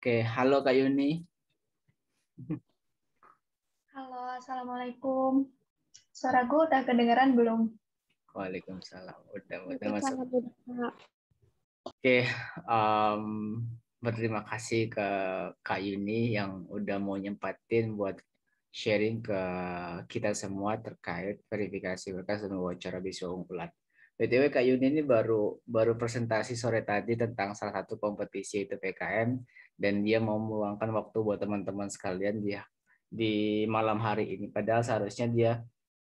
Oke, halo Kak Yuni. Halo, Assalamualaikum. Suaraku udah kedengeran belum? Waalaikumsalam. Udah masuk. Waalaikumsalam. Oke, em, berterima kasih ke Kak Yuni yang udah mau nyempatin buat sharing ke kita semua terkait verifikasi berkas dan wawancara beasiswa unggulan. BTW Kak Yuni ini baru baru presentasi sore tadi tentang salah satu kompetisi itu PKM, dan dia mau meluangkan waktu buat teman-teman sekalian dia di malam hari ini. Padahal seharusnya dia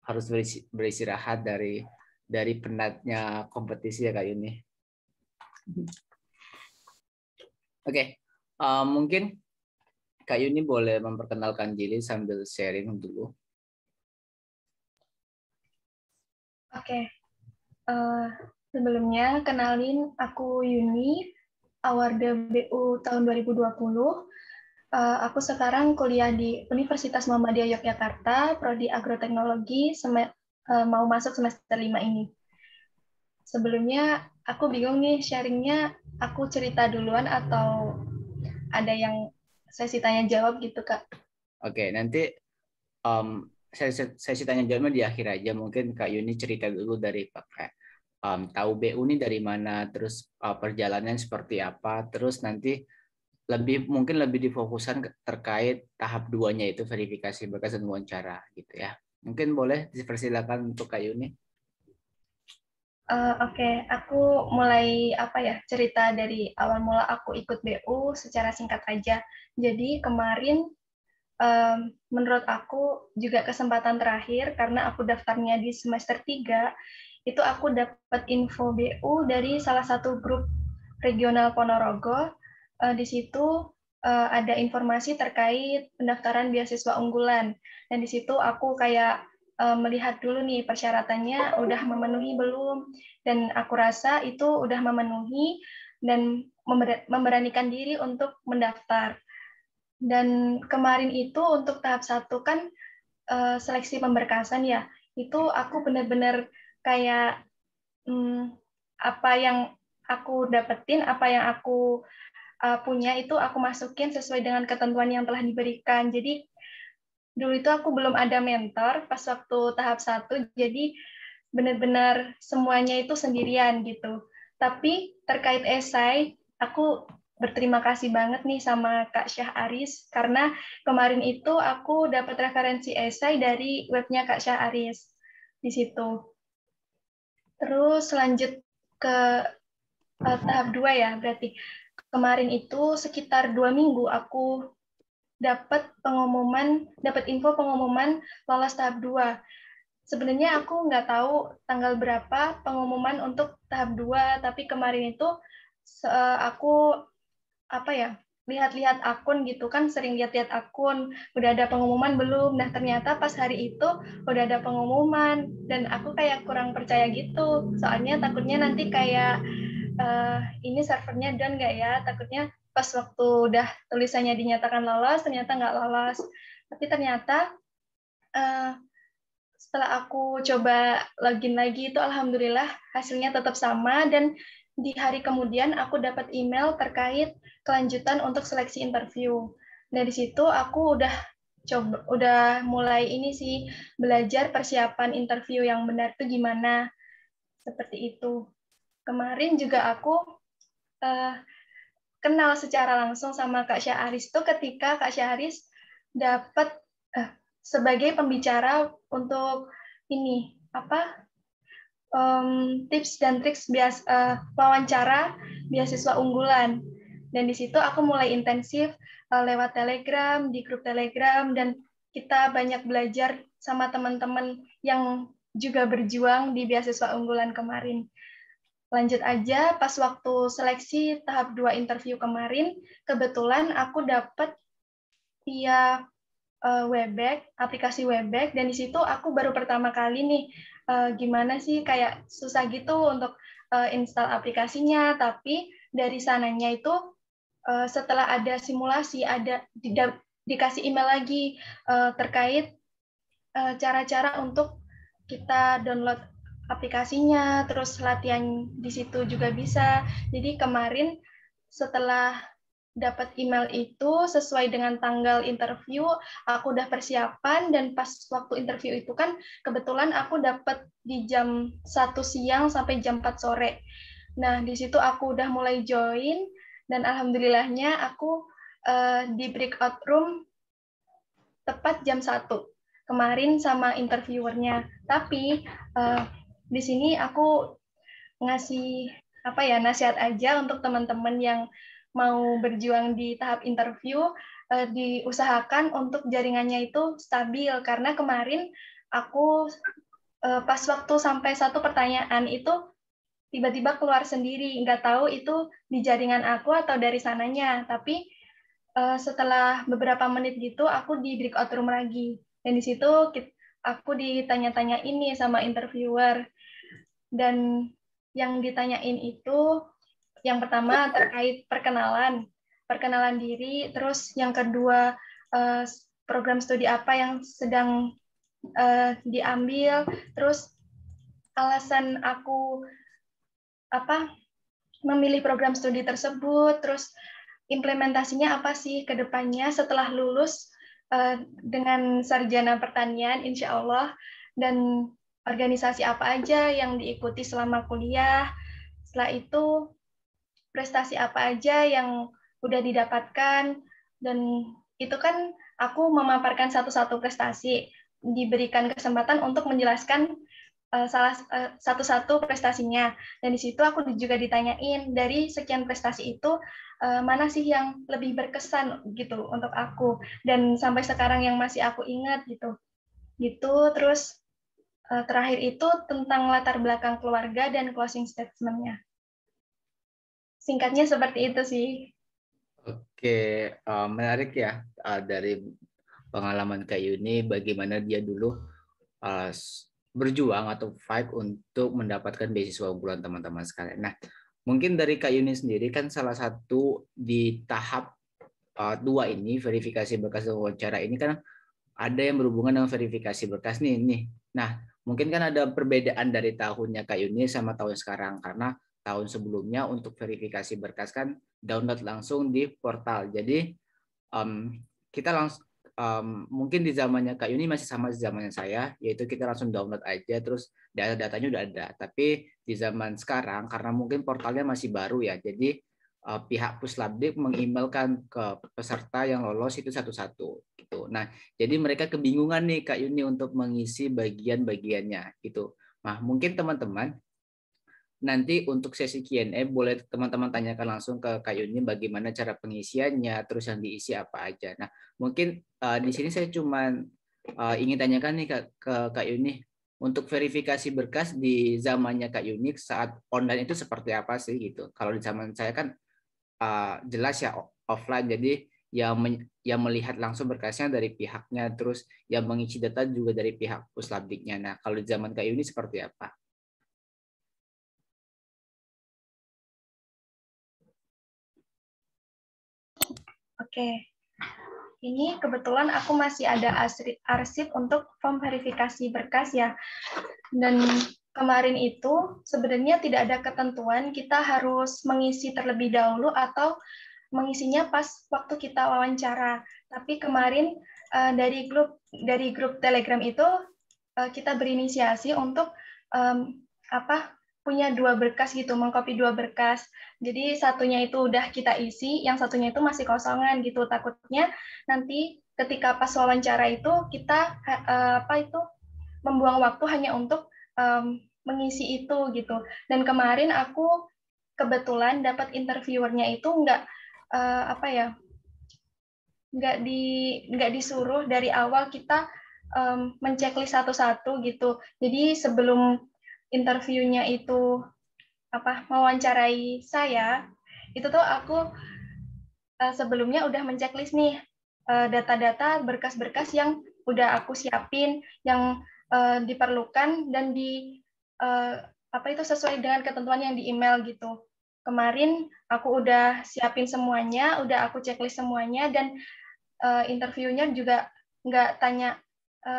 harus beristirahat dari penatnya kompetisi ya Kak Yuni. Oke, mungkin Kak Yuni boleh memperkenalkan diri sambil sharing dulu. Oke, sebelumnya kenalin aku Yuni, Awarda BU tahun 2020. Aku sekarang kuliah di Universitas Muhammadiyah Yogyakarta, Prodi Agroteknologi, mau masuk semester 5 ini. Sebelumnya aku bingung nih sharingnya, aku cerita duluan atau ada yang sesi tanya jawab gitu, Kak? Oke, nanti saya tanya jawabnya di akhir aja. Mungkin Kak Yuni cerita dulu dari pakai tahu BU ini dari mana, terus perjalanan seperti apa, terus nanti mungkin lebih difokuskan terkait tahap 2-nya itu verifikasi berkas dan wawancara gitu ya. Mungkin boleh dipersilakan untuk Kak Yuni. Oke, aku mulai cerita dari awal mula aku ikut BU secara singkat aja. Jadi kemarin menurut aku juga kesempatan terakhir karena aku daftarnya di semester 3, itu aku dapat info BU dari salah satu grup regional Ponorogo. Di situ ada informasi terkait pendaftaran beasiswa unggulan. Dan di situ aku kayak melihat dulu nih persyaratannya udah memenuhi belum, dan aku rasa itu udah memenuhi dan memberanikan diri untuk mendaftar. Dan kemarin itu untuk tahap 1 kan seleksi pemberkasan ya, itu aku benar-benar kayak apa yang aku dapetin, apa yang aku punya itu aku masukin sesuai dengan ketentuan yang telah diberikan. Jadi dulu itu aku belum ada mentor pas waktu tahap 1, jadi benar-benar semuanya itu sendirian gitu. Tapi terkait esai, aku berterima kasih banget nih sama Kak Syah Aris, karena kemarin itu aku dapat referensi esai dari webnya Kak Syah Aris di situ. Terus lanjut ke tahap 2 ya, berarti kemarin itu sekitar 2 minggu aku dapat info pengumuman lolos tahap 2. Sebenarnya aku nggak tahu tanggal berapa pengumuman untuk tahap 2, tapi kemarin itu aku lihat-lihat akun gitu kan, sering lihat-lihat akun, udah ada pengumuman belum. Nah, ternyata pas hari itu udah ada pengumuman, dan aku kayak kurang percaya gitu. Soalnya takutnya nanti kayak ini servernya down nggak ya, takutnya pas waktu udah tulisannya dinyatakan lolos ternyata nggak lolos. Tapi ternyata setelah aku coba login lagi itu alhamdulillah hasilnya tetap sama, dan di hari kemudian aku dapat email terkait kelanjutan untuk seleksi interview. Dari situ aku udah mulai ini sih, belajar persiapan interview yang benar tuh gimana, seperti itu. Kemarin juga aku kenal secara langsung sama Kak Syahris tuh ketika Kak Syahris dapat sebagai pembicara untuk ini tips dan triks wawancara beasiswa unggulan. Dan di situ aku mulai intensif lewat Telegram, di grup Telegram, dan kita banyak belajar sama teman-teman yang juga berjuang di beasiswa unggulan kemarin. Lanjut aja, pas waktu seleksi tahap 2 interview kemarin, kebetulan aku dapat via Webex, aplikasi Webex, dan di situ aku baru pertama kali nih gimana sih, kayak susah gitu untuk install aplikasinya, tapi dari sananya itu setelah ada simulasi, dikasih email lagi terkait cara-cara untuk kita download aplikasinya, terus latihan di situ juga bisa. Jadi kemarin setelah dapat email itu sesuai dengan tanggal interview, aku udah persiapan, dan pas waktu interview itu kan kebetulan aku dapat di jam 1 siang sampai jam 4 sore. Nah, di situ aku udah mulai join, dan alhamdulillahnya aku di breakout room tepat jam 1 kemarin sama interviewernya. Tapi di sini aku ngasih nasihat aja untuk teman-teman yang mau berjuang di tahap interview, diusahakan untuk jaringannya itu stabil, karena kemarin aku pas waktu sampai satu pertanyaan itu tiba-tiba keluar sendiri, nggak tahu itu di jaringan aku atau dari sananya, tapi setelah beberapa menit gitu aku di breakout room lagi, dan di situ aku ditanya-tanya ini sama interviewer, dan yang ditanyain itu yang pertama terkait perkenalan diri, terus yang kedua program studi apa yang sedang diambil, terus alasan aku memilih program studi tersebut, terus implementasinya apa sih ke depannya setelah lulus dengan sarjana pertanian, insya Allah, dan organisasi apa aja yang diikuti selama kuliah. Setelah itu, prestasi apa aja yang udah didapatkan, dan itu kan aku memaparkan satu-satu prestasi, diberikan kesempatan untuk menjelaskan satu-satu prestasinya, dan di situ aku juga ditanyain dari sekian prestasi itu mana sih yang lebih berkesan gitu untuk aku, dan sampai sekarang yang masih aku ingat gitu. Terus terakhir itu tentang latar belakang keluarga dan closing statement-nya. Singkatnya seperti itu sih. Oke, menarik ya dari pengalaman Kak Yuni, bagaimana dia dulu berjuang atau fight untuk mendapatkan beasiswa unggulan teman-teman sekalian. Nah, mungkin dari Kak Yuni sendiri kan salah satu di tahap 2 ini, verifikasi berkas dan wawancara ini kan ada yang berhubungan dengan verifikasi berkas nih. Nah, mungkin kan ada perbedaan dari tahunnya Kak Yuni sama tahun sekarang, karena tahun sebelumnya untuk verifikasi berkas kan download langsung di portal. Jadi kita langsung mungkin di zamannya Kak Yuni masih sama di zamannya saya, yaitu kita langsung download aja terus data-datanya udah ada. Tapi di zaman sekarang karena mungkin portalnya masih baru ya, jadi pihak Puslabdik mengemailkan ke peserta yang lolos itu satu-satu gitu. Nah, jadi mereka kebingungan nih Kak Yuni untuk mengisi bagian-bagiannya gitu. Nah, mungkin teman-teman nanti untuk sesi Q&A boleh teman-teman tanyakan langsung ke Kak Yuni bagaimana cara pengisiannya, terus yang diisi apa aja. Nah, mungkin di sini saya cuma ingin tanyakan nih ke Kak Yuni, untuk verifikasi berkas di zamannya Kak Yuni saat online itu seperti apa sih gitu. Kalau di zaman saya kan jelas ya offline, jadi yang melihat langsung berkasnya dari pihaknya, terus yang mengisi data juga dari pihak Puslabdiknya. Nah, kalau di zaman Kak Yuni seperti apa? Oke, ini kebetulan aku masih ada arsip untuk form verifikasi berkas ya. Dan kemarin itu sebenarnya tidak ada ketentuan kita harus mengisi terlebih dahulu atau mengisinya pas waktu kita wawancara. Tapi kemarin dari grup Telegram itu kita berinisiasi untuk punya 2 berkas gitu, mengcopy 2 berkas. Jadi satunya itu udah kita isi, yang satunya itu masih kosongan gitu. Takutnya nanti ketika pas wawancara itu kita membuang waktu hanya untuk mengisi itu gitu. Dan kemarin aku kebetulan dapat interviewernya itu nggak disuruh dari awal kita menceklis satu-satu gitu. Jadi sebelum interviewnya itu mewawancarai saya, itu tuh aku sebelumnya udah menceklis nih data-data berkas-berkas yang udah aku siapin, yang diperlukan dan sesuai dengan ketentuan yang di email gitu. Kemarin aku udah siapin semuanya, udah aku checklist semuanya, dan interviewnya juga nggak tanya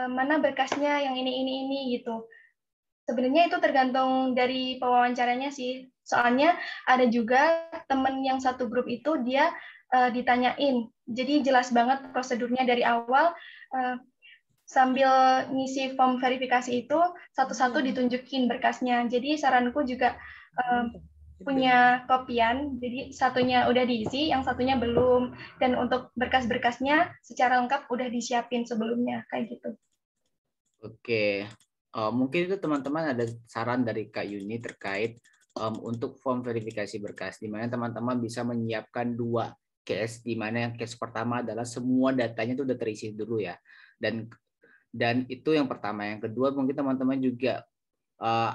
mana berkasnya yang ini gitu. Sebenarnya itu tergantung dari pewawancaranya sih. Soalnya ada juga temen yang satu grup itu dia ditanyain. Jadi jelas banget prosedurnya dari awal. Sambil ngisi form verifikasi itu satu-satu ditunjukin berkasnya. Jadi saranku juga punya kopian, jadi satunya udah diisi, yang satunya belum. Dan untuk berkas-berkasnya secara lengkap udah disiapin sebelumnya, kayak gitu. Oke, mungkin itu teman-teman ada saran dari Kak Yuni terkait untuk form verifikasi berkas, di mana teman-teman bisa menyiapkan 2 case, di mana yang case pertama adalah semua datanya itu udah terisi dulu ya, dan itu yang pertama. Yang kedua mungkin teman-teman juga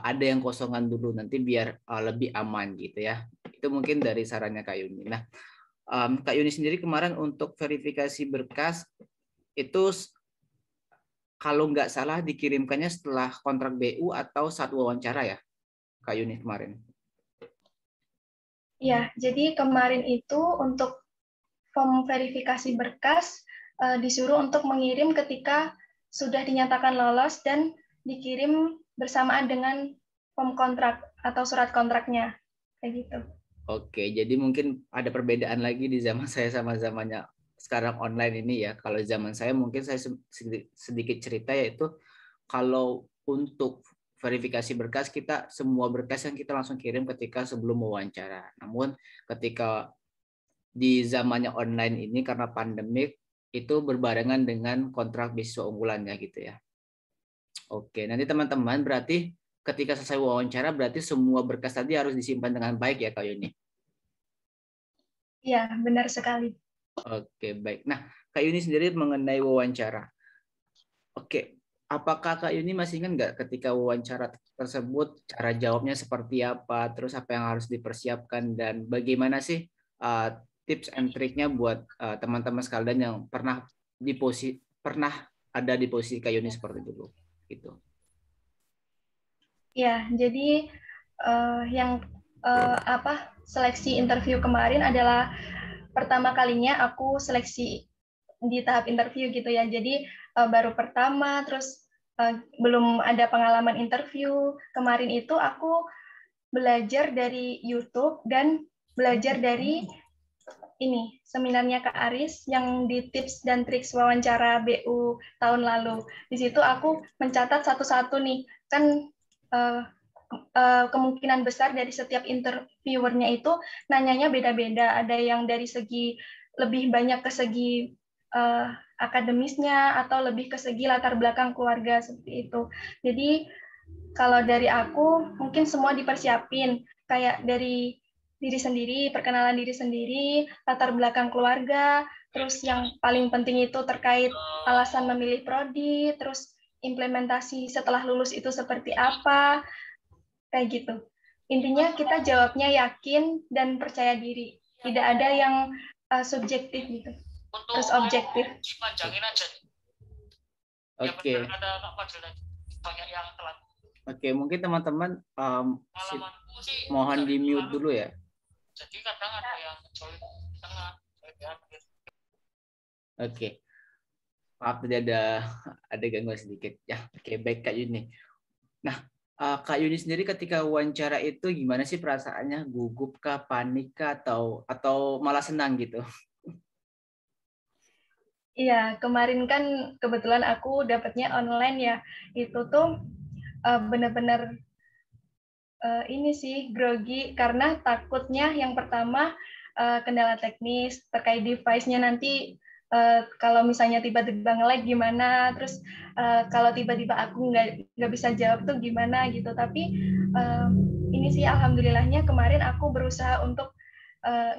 ada yang kosongan dulu nanti biar lebih aman gitu ya. Itu mungkin dari sarannya Kak Yuni. Nah, Kak Yuni sendiri kemarin untuk verifikasi berkas itu kalau nggak salah dikirimkannya setelah kontrak BU atau saat wawancara ya, Kak Yuni kemarin? Ya, jadi kemarin itu untuk form verifikasi berkas disuruh untuk mengirim ketika sudah dinyatakan lolos dan dikirim bersamaan dengan form kontrak atau surat kontraknya, kayak gitu. Oke, jadi mungkin ada perbedaan lagi di zaman saya sama zamannya sekarang online ini ya. Kalau zaman saya mungkin saya sedikit cerita, yaitu kalau untuk verifikasi berkas kita semua berkas yang kita langsung kirim ketika sebelum wawancara. Namun ketika di zamannya online ini karena pandemik itu berbarengan dengan kontrak beasiswa unggulannya gitu ya. Oke, nanti teman-teman berarti ketika selesai wawancara berarti semua berkas tadi harus disimpan dengan baik ya Kak Yuni? Ya, benar sekali. Oke, baik. Nah, Kak Yuni sendiri mengenai wawancara. Oke, apakah Kak Yuni masih ingat nggak ketika wawancara tersebut cara jawabnya seperti apa, terus apa yang harus dipersiapkan, dan bagaimana sih tips and triknya buat teman-teman sekalian yang pernah ada di posisi Kak Yuni seperti dulu, gitu. Ya, jadi yang seleksi interview kemarin adalah pertama kalinya aku seleksi di tahap interview gitu ya. Jadi baru pertama, terus belum ada pengalaman interview. Kemarin itu aku belajar dari YouTube dan belajar dari ini seminarnya Kak Aris yang di tips dan triks wawancara BU tahun lalu. Di situ aku mencatat satu-satu nih, kan kemungkinan besar dari setiap interviewernya itu nanyanya beda-beda. Ada yang dari segi lebih banyak ke segi akademisnya atau lebih ke segi latar belakang keluarga seperti itu. Jadi kalau dari aku mungkin semua dipersiapin kayak dari diri sendiri, perkenalan diri sendiri, latar belakang keluarga, terus yang paling penting itu terkait alasan memilih prodi, terus implementasi setelah lulus itu seperti apa, kayak gitu. Intinya kita jawabnya yakin dan percaya diri. Tidak ada yang subjektif gitu. Terus objektif. Oke. Oke, mungkin teman-teman mohon di mute dulu ya. Jadi kadang ada yang join tengah. Oke. Maaf tadi ada gangguan sedikit ya. Oke, baik Kak Yuni. Nah, Kak Yuni sendiri ketika wawancara itu gimana sih perasaannya? Gugup kah, panik kah, atau malah senang gitu? Iya, kemarin kan kebetulan aku dapatnya online ya. Itu tuh benar-benar ini sih grogi karena takutnya yang pertama kendala teknis terkait device-nya nanti kalau misalnya tiba-tiba nge-lag gimana, terus kalau tiba-tiba aku nggak bisa jawab tuh gimana gitu. Tapi ini sih alhamdulillahnya kemarin aku berusaha untuk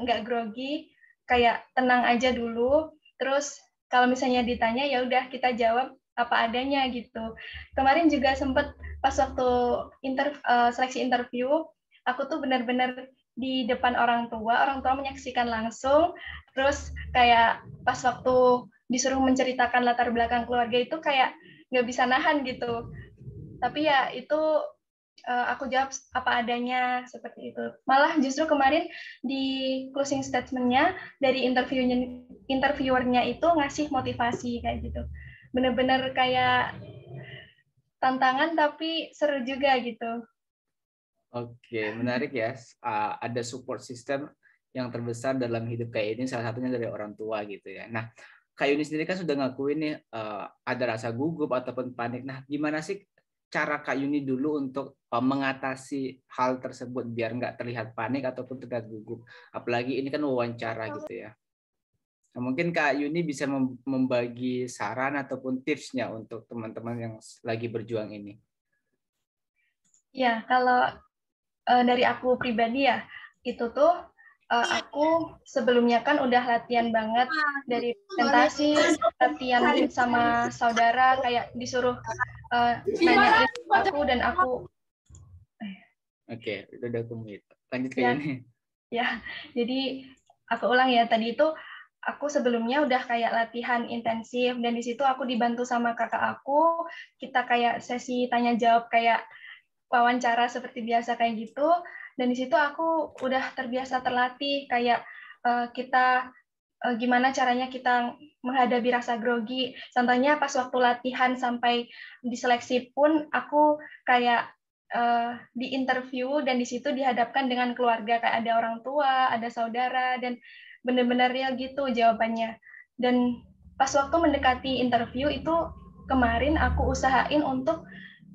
nggak grogi, kayak tenang aja dulu. Terus kalau misalnya ditanya ya udah kita jawab apa adanya gitu. Kemarin juga sempat pas waktu seleksi interview, aku tuh benar-benar di depan orang tua menyaksikan langsung, terus kayak pas waktu disuruh menceritakan latar belakang keluarga itu kayak nggak bisa nahan gitu. Tapi ya itu aku jawab apa adanya seperti itu. Malah justru kemarin di closing statement-nya dari interviewernya itu ngasih motivasi kayak gitu. Bener-bener kayak tantangan tapi seru juga gitu. Oke, menarik ya. Ada support system yang terbesar dalam hidup Kak Yuni salah satunya dari orang tua gitu ya. Nah, Kak Yuni sendiri kan sudah ngakuin nih ada rasa gugup ataupun panik. Nah, gimana sih cara Kak Yuni dulu untuk mengatasi hal tersebut biar nggak terlihat panik ataupun terlihat gugup? Apalagi ini kan wawancara gitu ya. Nah, mungkin Kak Yuni bisa membagi saran ataupun tipsnya untuk teman-teman yang lagi berjuang ini. Ya, kalau dari aku pribadi ya, itu tuh aku sebelumnya kan udah latihan banget dari presentasi, latihan sama saudara, kayak disuruh nanyain aku dan aku. Oke, udah mute. Lanjut Kak Ya, Yuni. ya. Jadi aku ulang ya, tadi itu aku sebelumnya udah kayak latihan intensif dan di situ aku dibantu sama kakak aku, kita kayak sesi tanya jawab kayak wawancara seperti biasa kayak gitu, dan di situ aku udah terbiasa terlatih kayak kita gimana caranya kita menghadapi rasa grogi. Contohnya pas waktu latihan sampai diseleksi pun aku kayak di interview dan di situ dihadapkan dengan keluarga, kayak ada orang tua, ada saudara, dan benar-benar real gitu jawabannya. Dan pas waktu mendekati interview itu kemarin aku usahain untuk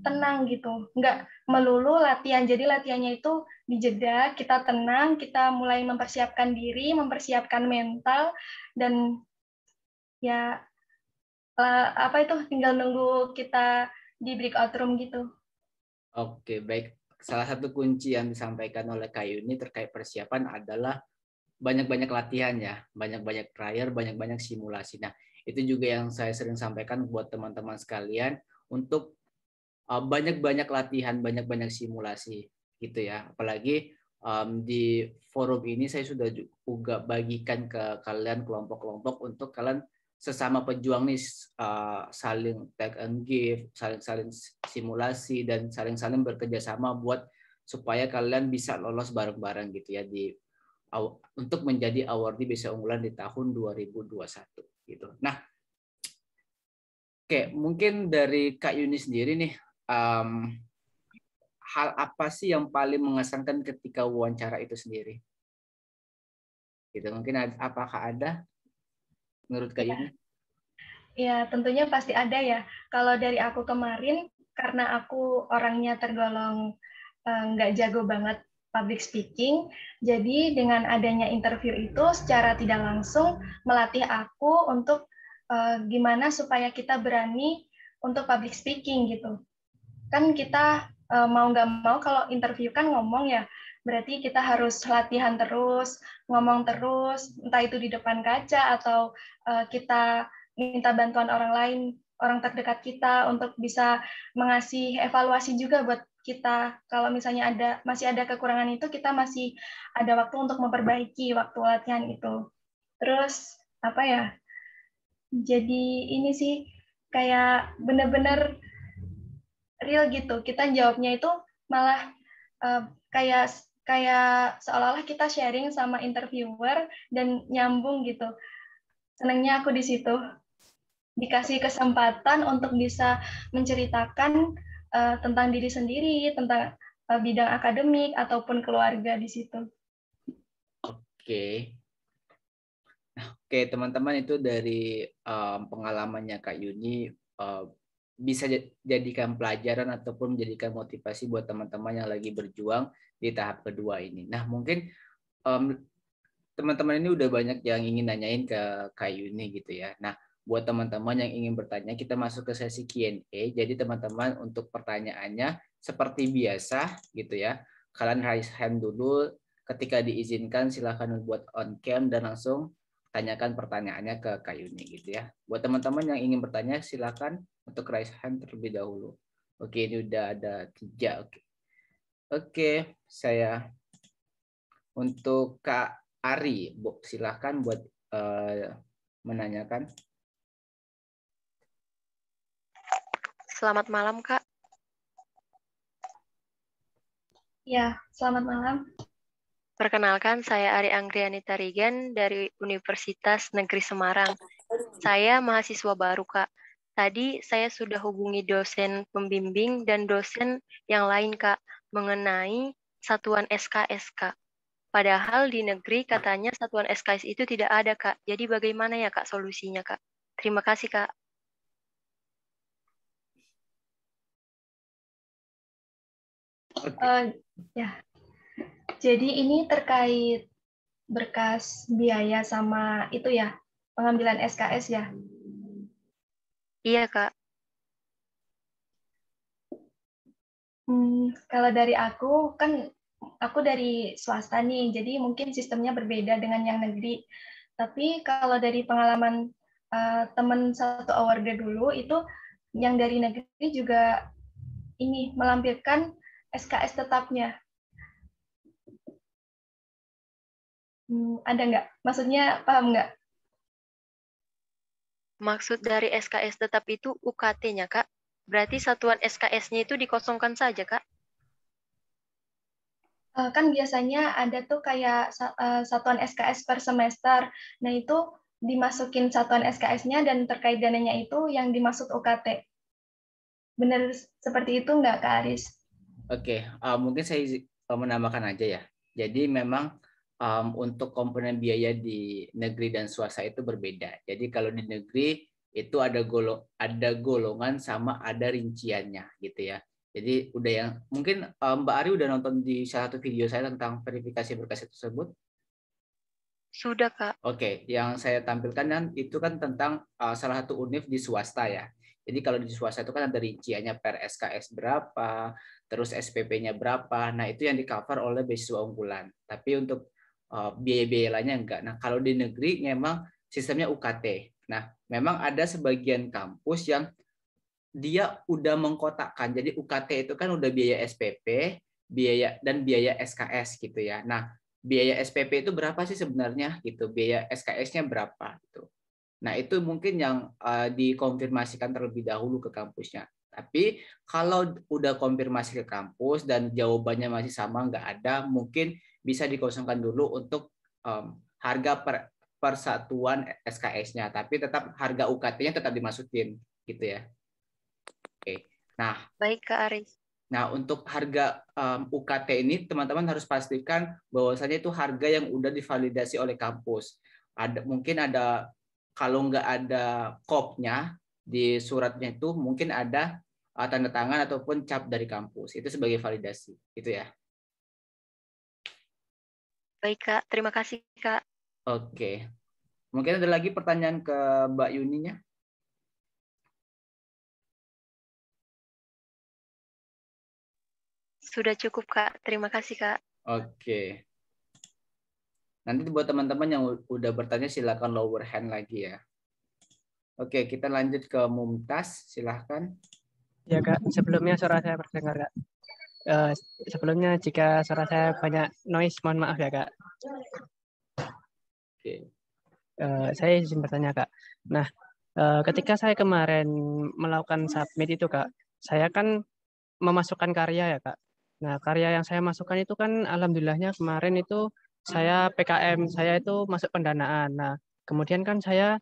tenang gitu, nggak melulu latihan. Jadi latihannya itu dijeda, kita tenang, kita mulai mempersiapkan diri, mempersiapkan mental, dan ya apa itu tinggal nunggu kita di breakout room gitu. Oke, baik. Salah satu kunci yang disampaikan oleh Kak Yuni terkait persiapan adalah banyak-banyak latihan ya, banyak-banyak trial, banyak-banyak simulasi. Nah, itu juga yang saya sering sampaikan buat teman-teman sekalian untuk banyak-banyak latihan, banyak-banyak simulasi gitu ya. Apalagi di forum ini saya sudah juga bagikan ke kalian kelompok-kelompok untuk kalian sesama pejuang nih saling take and give, saling simulasi dan saling bekerja sama buat supaya kalian bisa lolos bareng-bareng gitu ya di untuk menjadi awardee Desa Unggulan di tahun 2021 gitu. Nah, oke, mungkin dari Kak Yuni sendiri nih hal apa sih yang paling mengesankan ketika wawancara itu sendiri? Gitu. Mungkin apakah ada menurut Kak Yuni? Ya, tentunya pasti ada ya. Kalau dari aku kemarin, karena aku orangnya tergolong nggak jago banget public speaking, jadi dengan adanya interview itu secara tidak langsung melatih aku untuk gimana supaya kita berani untuk public speaking gitu. Kan kita mau nggak mau kalau interview kan ngomong ya, berarti kita harus latihan terus, ngomong terus, entah itu di depan kaca atau kita minta bantuan orang lain, orang terdekat kita untuk bisa mengasih evaluasi juga buat kita. Kalau misalnya masih ada kekurangan itu, kita masih ada waktu untuk memperbaiki waktu latihan itu. Terus apa ya? Jadi ini sih kayak benar-benar real gitu. Kita jawabnya itu malah kayak kayak seolah-olah kita sharing sama interviewer dan nyambung gitu. Senangnya aku di situ dikasih kesempatan untuk bisa menceritakan tentang diri sendiri, tentang bidang akademik ataupun keluarga di situ. Oke. Oke, teman-teman, itu dari pengalamannya Kak Yuni bisa jadikan pelajaran ataupun menjadikan motivasi buat teman-teman yang lagi berjuang di tahap kedua ini. Nah, mungkin teman-teman ini udah banyak yang ingin nanyain ke Kak Yuni gitu ya. Nah, buat teman-teman yang ingin bertanya, kita masuk ke sesi Q&A. Jadi teman-teman untuk pertanyaannya seperti biasa gitu ya. Kalian raise hand dulu, ketika diizinkan silahkan buat on cam dan langsung tanyakan pertanyaannya ke Kak Yuni gitu ya. Buat teman-teman yang ingin bertanya silahkan untuk raise hand terlebih dahulu. Oke, ini udah ada 3. Oke, saya untuk Kak Ari, Bu, silahkan buat menanyakan. Selamat malam, Kak. Ya, selamat malam. Perkenalkan, saya Ari Anggriani Tarigan dari Universitas Negeri Semarang. Saya mahasiswa baru, Kak. Tadi saya sudah hubungi dosen pembimbing dan dosen yang lain, Kak, mengenai satuan SKS, Kak. Padahal di negeri katanya satuan SKS itu tidak ada, Kak. Jadi bagaimana ya, Kak, solusinya, Kak? Terima kasih, Kak. Ya, jadi ini terkait berkas biaya sama itu ya, pengambilan SKS ya. Iya, Kak. Kalau dari aku, kan aku dari swasta nih, jadi mungkin sistemnya berbeda dengan yang negeri. Tapi kalau dari pengalaman teman satu awardnya dulu, itu yang dari negeri juga ini melampirkan SKS tetapnya. Ada nggak? Maksudnya paham nggak? Maksud dari SKS tetap itu UKT-nya, Kak. Berarti satuan SKS-nya itu dikosongkan saja, Kak? Kan biasanya ada tuh kayak satuan SKS per semester. Nah, itu dimasukin satuan SKS-nya dan terkait dananya itu yang dimaksud UKT. Benar seperti itu nggak, Kak Aris? Oke, mungkin saya menambahkan aja ya. Jadi memang untuk komponen biaya di negeri dan swasta itu berbeda. Jadi kalau di negeri itu ada golongan sama ada rinciannya gitu ya. Jadi udah yang mungkin Mbak Ari udah nonton di salah satu video saya tentang verifikasi berkas tersebut. Sudah, Kak. Oke, yang saya tampilkan kan itu kan tentang salah satu univ di swasta ya. Jadi kalau di swasta itu kan ada rinciannya per SKS berapa, terus SPP-nya berapa. Nah, itu yang di-cover oleh beasiswa unggulan. Tapi untuk biaya-biaya lainnya enggak. Nah, kalau di negeri memang sistemnya UKT. Nah, memang ada sebagian kampus yang dia udah mengkotakkan. Jadi UKT itu kan udah biaya SPP, biaya dan biaya SKS gitu ya. Nah, biaya SPP itu berapa sih sebenarnya gitu, biaya SKS-nya berapa gitu. Nah, itu mungkin yang dikonfirmasikan terlebih dahulu ke kampusnya. Tapi kalau udah konfirmasi ke kampus dan jawabannya masih sama nggak ada, mungkin bisa dikosongkan dulu untuk harga per satuan SKS-nya, tapi tetap harga UKT-nya tetap dimasukin gitu ya. Oke. Nah, Baik, Kak Aris. Nah, untuk harga UKT ini teman-teman harus pastikan bahwasanya itu harga yang udah divalidasi oleh kampus. Mungkin ada, kalau nggak ada kopnya di suratnya itu mungkin ada tanda tangan ataupun cap dari kampus. Itu sebagai validasi, gitu ya. Baik, Kak. Terima kasih, Kak. Oke. Mungkin ada lagi pertanyaan ke Mbak Yuninya? Sudah cukup, Kak. Terima kasih, Kak. Oke. Nanti buat teman-teman yang udah bertanya silakan lower hand lagi ya. Oke, kita lanjut ke Mumtaz, silahkan. Ya Kak, sebelumnya suara saya terdengar Kak. Sebelumnya jika suara saya banyak noise, mohon maaf ya Kak. Oke. Saya izin bertanya Kak. Nah, ketika saya kemarin melakukan submit itu Kak, saya kan memasukkan karya ya Kak. Nah, karya yang saya masukkan itu kan alhamdulillahnya kemarin itu saya PKM, saya itu masuk pendanaan. Nah, kemudian kan saya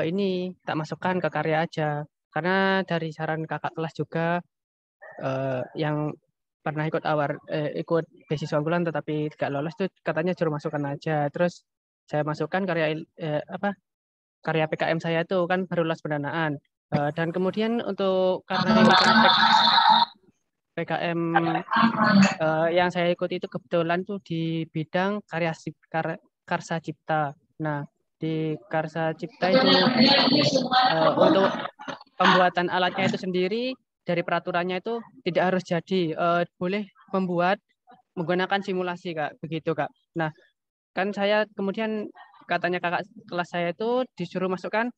ini tak masukkan ke karya aja. Karena dari saran kakak kelas juga yang pernah ikut beasiswa unggulan tetapi tidak lolos tuh katanya suruh masukkan aja. Terus saya masukkan karya PKM saya itu kan baru lolos pendanaan. Dan kemudian untuk karena ini kan PKM yang saya ikuti itu kebetulan tuh di bidang karsa cipta. Nah, di karsa cipta itu untuk pembuatan alatnya itu sendiri dari peraturannya itu tidak harus jadi, boleh membuat menggunakan simulasi Kak, begitu Kak. Nah, kan saya kemudian katanya kakak kelas saya itu disuruh masukkan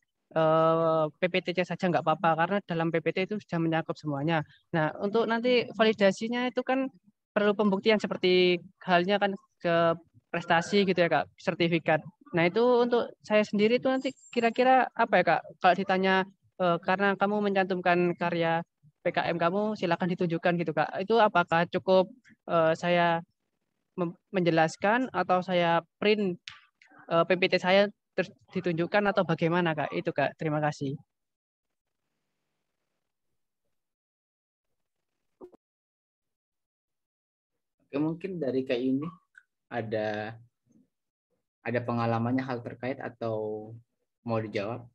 PPT-nya saja nggak apa-apa karena dalam PPT itu sudah mencakup semuanya. Nah, untuk nanti validasinya itu kan perlu pembuktian seperti halnya kan ke prestasi gitu ya Kak, sertifikat. Nah, itu untuk saya sendiri itu nanti kira-kira apa ya Kak? Kalau ditanya karena kamu mencantumkan karya PKM kamu silakan ditunjukkan gitu Kak. Itu apakah cukup saya menjelaskan atau saya print PPT saya terus ditunjukkan atau bagaimana Kak? Itu Kak, terima kasih. Oke, mungkin dari Kak Yuni. ada pengalamannya hal terkait atau mau dijawab?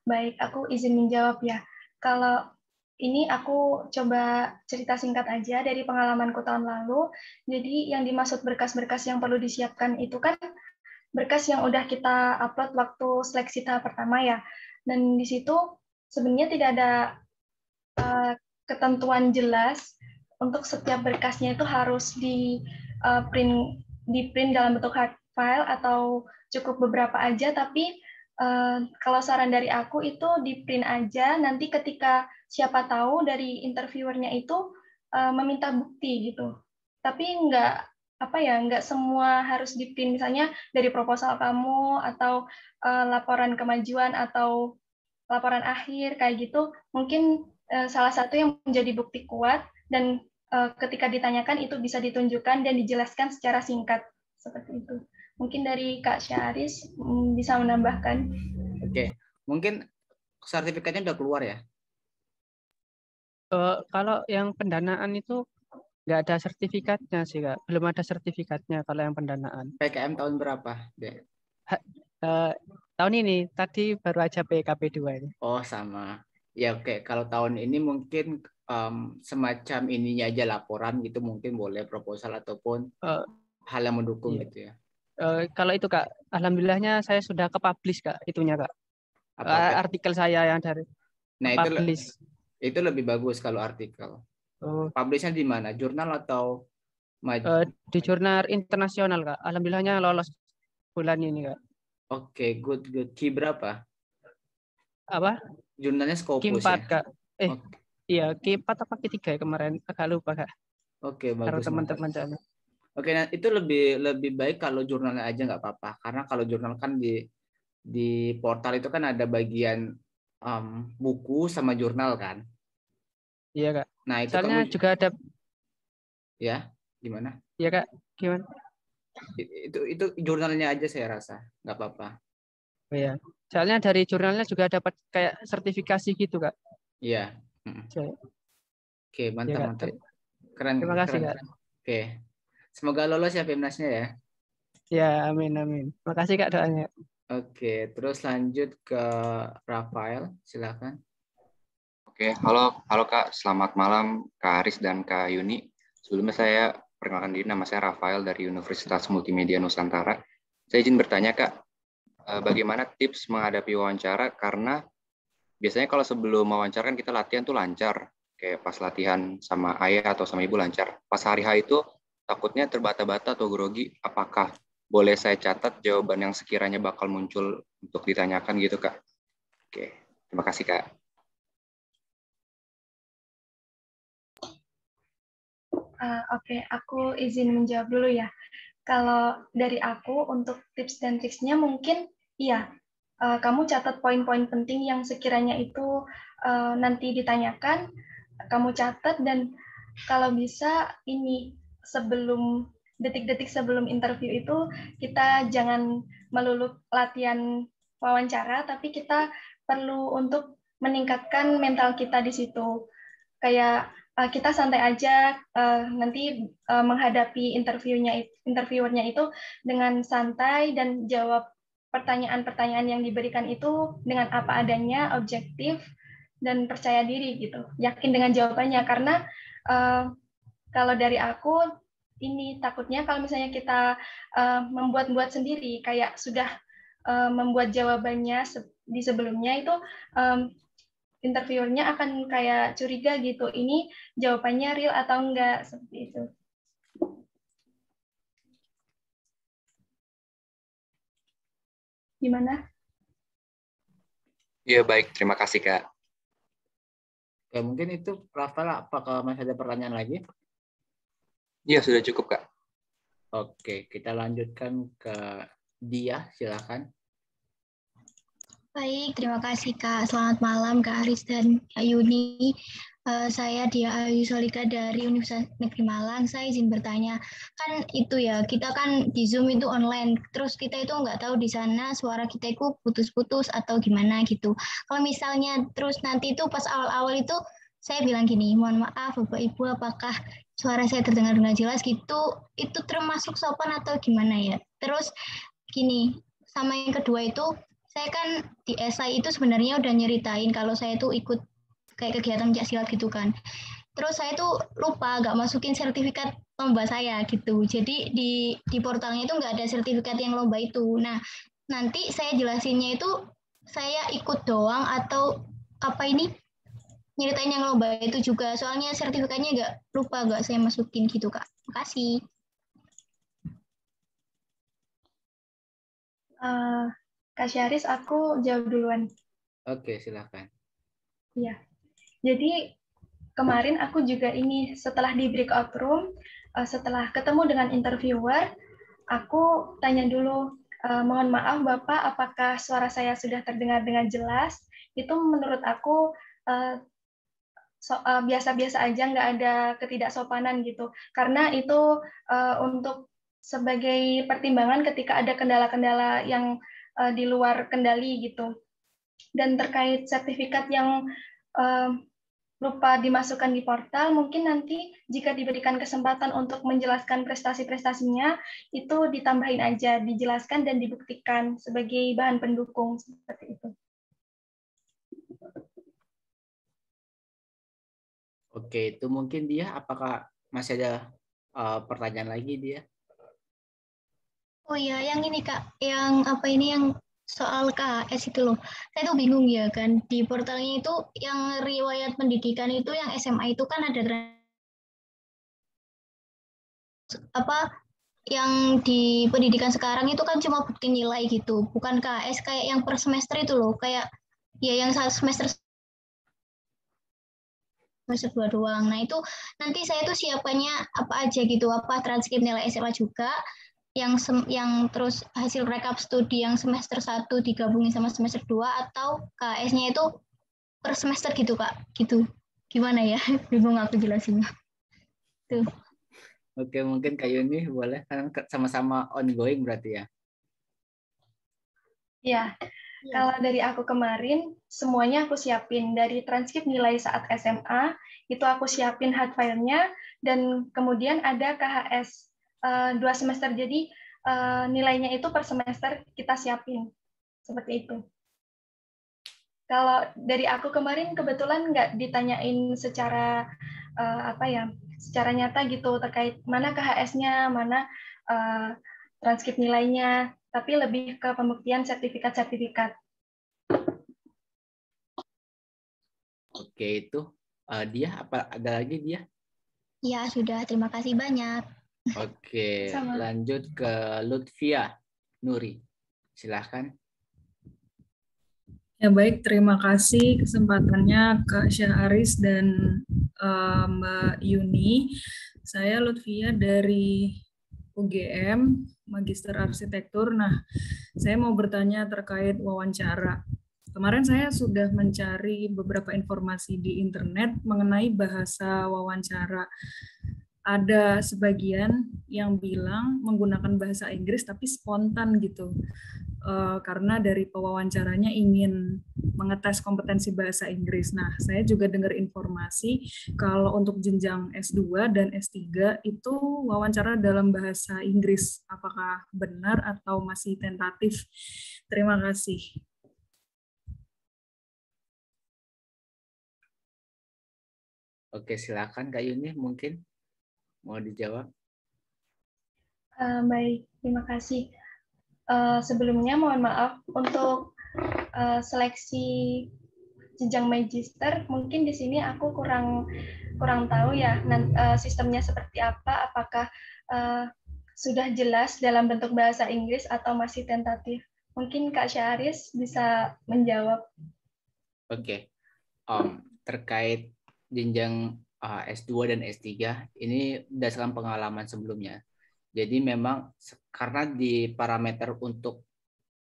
Baik, aku izin menjawab ya. Kalau ini aku coba cerita singkat aja dari pengalamanku tahun lalu. Jadi yang dimaksud berkas-berkas yang perlu disiapkan itu kan berkas yang udah kita upload waktu seleksi tahap pertama ya. Dan di situ sebenarnya tidak ada ketentuan jelas untuk setiap berkasnya itu harus di print dalam bentuk hard file atau cukup beberapa aja, tapi kalau saran dari aku itu di print aja, nanti ketika siapa tahu dari interviewernya itu meminta bukti gitu. Tapi nggak semua harus di print, misalnya dari proposal kamu atau laporan kemajuan atau laporan akhir kayak gitu, mungkin salah satu yang menjadi bukti kuat dan ketika ditanyakan itu bisa ditunjukkan dan dijelaskan secara singkat seperti itu. Mungkin dari Kak Syaris bisa menambahkan. Oke, mungkin sertifikatnya udah keluar ya? Kalau yang pendanaan itu nggak ada sertifikatnya sih, Kak. Belum ada sertifikatnya kalau yang pendanaan. PKM tahun berapa, Dek? Tahun ini, tadi baru aja PKP 2 ini. Oh, sama. Ya, oke. Kalau tahun ini mungkin semacam ininya aja laporan gitu, mungkin boleh proposal ataupun hal yang mendukung iya. gitu ya. Kalau itu, Kak, alhamdulillahnya saya sudah ke-publish, Kak, itunya, Kak. Artikel saya yang dari publish. Itu lebih bagus kalau artikel. Publishnya di mana? Jurnal atau di jurnal internasional, Kak. Alhamdulillahnya lolos bulan ini, Kak. Oke, good. Key berapa? Apa? Jurnalnya Scopus Q4, ya? Kak. Iya, Q4 apa Q3 ya kemarin? Agak lupa, Kak. Oke, bagus. Teman-teman sana. Oke, nah itu lebih baik kalau jurnalnya aja nggak apa-apa. Karena kalau jurnal kan di portal itu kan ada bagian buku sama jurnal kan. Iya, Kak. Nah, itu soalnya kamu juga ada. Ya, gimana? Iya, Kak. Gimana? Itu jurnalnya aja saya rasa nggak apa-apa. Oh, iya. Soalnya dari jurnalnya juga dapat kayak sertifikasi gitu, Kak. Iya. Oke, mantap. Keren. Terima kasih, Kak. Oke. Semoga lolos ya PIMNAS-nya ya. Ya, amin. Makasih, Kak, doanya. Oke, terus lanjut ke Rafael, silakan. Oke, halo Kak, selamat malam Kak Haris dan Kak Yuni. Sebelumnya saya perkenalkan diri, nama saya Rafael dari Universitas Multimedia Nusantara. Saya izin bertanya Kak, bagaimana tips menghadapi wawancara, karena biasanya kalau sebelum wawancara kan kita latihan tuh lancar, kayak pas latihan sama ayah atau sama ibu lancar. Pas hari H itu takutnya terbata-bata atau grogi. Apakah boleh saya catat jawaban yang sekiranya bakal muncul untuk ditanyakan gitu Kak? Oke, terima kasih Kak. Oke, aku izin menjawab dulu ya. Kalau dari aku untuk tips dan triksnya mungkin iya, kamu catat poin-poin penting yang sekiranya itu nanti ditanyakan, kamu catat, dan kalau bisa ini detik-detik sebelum interview itu kita jangan melulu latihan wawancara, tapi kita perlu untuk meningkatkan mental kita di situ. Kayak kita santai aja nanti menghadapi interviewernya itu dengan santai dan jawab pertanyaan-pertanyaan yang diberikan itu dengan apa adanya, objektif dan percaya diri gitu, yakin dengan jawabannya. Karena kalau dari aku ini takutnya kalau misalnya kita membuat-buat sendiri, kayak sudah membuat jawabannya di sebelumnya itu interviewernya akan kayak curiga gitu, ini jawabannya real atau enggak, seperti itu. Gimana? Iya, baik. Terima kasih, Kak. Oke, mungkin itu Rafael, apakah masih ada pertanyaan lagi? Iya, sudah cukup, Kak. Oke, kita lanjutkan ke Dia, silakan. Baik, terima kasih Kak. Selamat malam Kak Haris dan Kak Yuni. Saya Dia Ayu Solika dari Universitas Negeri Malang. Saya izin bertanya, kan itu ya, kita kan di Zoom itu online, terus kita itu nggak tahu di sana suara kita itu putus-putus atau gimana gitu. Kalau misalnya terus nanti itu pas awal-awal itu saya bilang gini, mohon maaf Bapak Ibu, apakah suara saya terdengar dengan jelas gitu, itu termasuk sopan atau gimana ya? Terus gini, sama yang kedua itu, saya kan di esai itu sebenarnya udah nyeritain kalau saya tuh ikut kayak kegiatan pencak gitu kan. Terus saya tuh lupa nggak masukin sertifikat lomba saya gitu. Jadi di portalnya itu nggak ada sertifikat yang lomba itu. Nah, nanti saya jelasinnya itu saya ikut doang atau apa ini nyeritain yang lomba itu juga. Soalnya sertifikatnya nggak saya masukin gitu, Kak. Makasih. Kak Syaris, aku jawab duluan. Oke, silakan. Iya. Jadi kemarin aku juga ini setelah di breakout room, setelah ketemu dengan interviewer, aku tanya dulu, mohon maaf Bapak, apakah suara saya sudah terdengar dengan jelas? Itu menurut aku biasa-biasa aja, nggak ada ketidaksopanan gitu. Karena itu untuk sebagai pertimbangan ketika ada kendala-kendala yang di luar kendali gitu. Dan terkait sertifikat yang lupa dimasukkan di portal, mungkin nanti jika diberikan kesempatan untuk menjelaskan prestasi-prestasinya, itu ditambahin aja, dijelaskan dan dibuktikan sebagai bahan pendukung, seperti itu. Oke, itu mungkin dia. Apakah masih ada pertanyaan lagi dia? Oh iya, yang ini Kak, yang apa ini yang soal KHS itu loh. Saya tuh bingung ya kan, di portalnya itu yang riwayat pendidikan itu yang SMA itu kan ada apa yang di pendidikan sekarang itu kan cuma bukti nilai gitu, bukan KHS kayak yang per semester itu loh, kayak ya yang semester 2 doang. Nah itu nanti saya tuh siapannya apa aja gitu, apa transkrip nilai SMA juga, yang terus hasil rekap studi yang semester 1 digabungin sama semester 2 atau KS-nya itu per semester gitu Kak, gitu. Gimana ya? Bingung aku jelasinnya. Tuh. Oke, mungkin Kak Yuni boleh, kan sama-sama ongoing berarti ya? Ya, kalau dari aku kemarin, semuanya aku siapin. Dari transkrip nilai saat SMA, itu aku siapin hard file-nya, dan kemudian ada KHS 2 semester. Jadi nilainya itu per semester kita siapin. Seperti itu. Kalau dari aku kemarin kebetulan nggak ditanyain secara apa ya, secara nyata gitu terkait mana KHS-nya, mana transkrip nilainya, tapi lebih ke pembuktian sertifikat-sertifikat. Oke, itu dia. Apa ada lagi dia? Ya sudah, terima kasih banyak. Oke, Sama. lanjut ke Lutfia Nuri. Silahkan. Ya baik, terima kasih kesempatannya Kak Syahris dan Mbak Yuni. Saya Lutfia dari UGM, Magister Arsitektur. Nah, saya mau bertanya terkait wawancara. Kemarin saya sudah mencari beberapa informasi di internet mengenai bahasa wawancara. Ada sebagian yang bilang menggunakan bahasa Inggris tapi spontan gitu. Karena dari pewawancaranya ingin mengetes kompetensi bahasa Inggris. Nah, saya juga dengar informasi kalau untuk jenjang S2 dan S3 itu wawancara dalam bahasa Inggris. Apakah benar atau masih tentatif? Terima kasih. Oke, silakan Kak Yuni, mungkin mau dijawab. Baik, terima kasih. Sebelumnya mohon maaf untuk seleksi jenjang magister, mungkin di sini aku kurang tahu ya sistemnya seperti apa, apakah sudah jelas dalam bentuk bahasa Inggris atau masih tentatif. Mungkin Kak Syahris bisa menjawab. Oke. Terkait jenjang S2 dan S3, ini berdasarkan pengalaman sebelumnya. Jadi memang karena di parameter untuk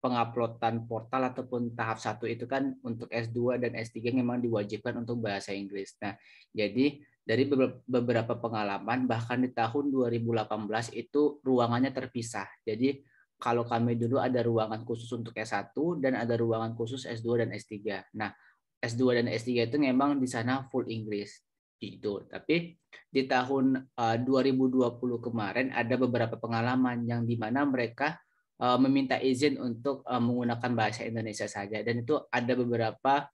penguploadan portal ataupun tahap 1 itu kan untuk S2 dan S3 memang diwajibkan untuk bahasa Inggris. Nah, jadi dari beberapa pengalaman bahkan di tahun 2018 itu ruangannya terpisah. Jadi kalau kami dulu ada ruangan khusus untuk S1 dan ada ruangan khusus S2 dan S3. Nah, S2 dan S3 itu memang di sana full Inggris. gitu. Tapi di tahun 2020 kemarin ada beberapa pengalaman yang dimana mereka meminta izin untuk menggunakan bahasa Indonesia saja, dan itu ada beberapa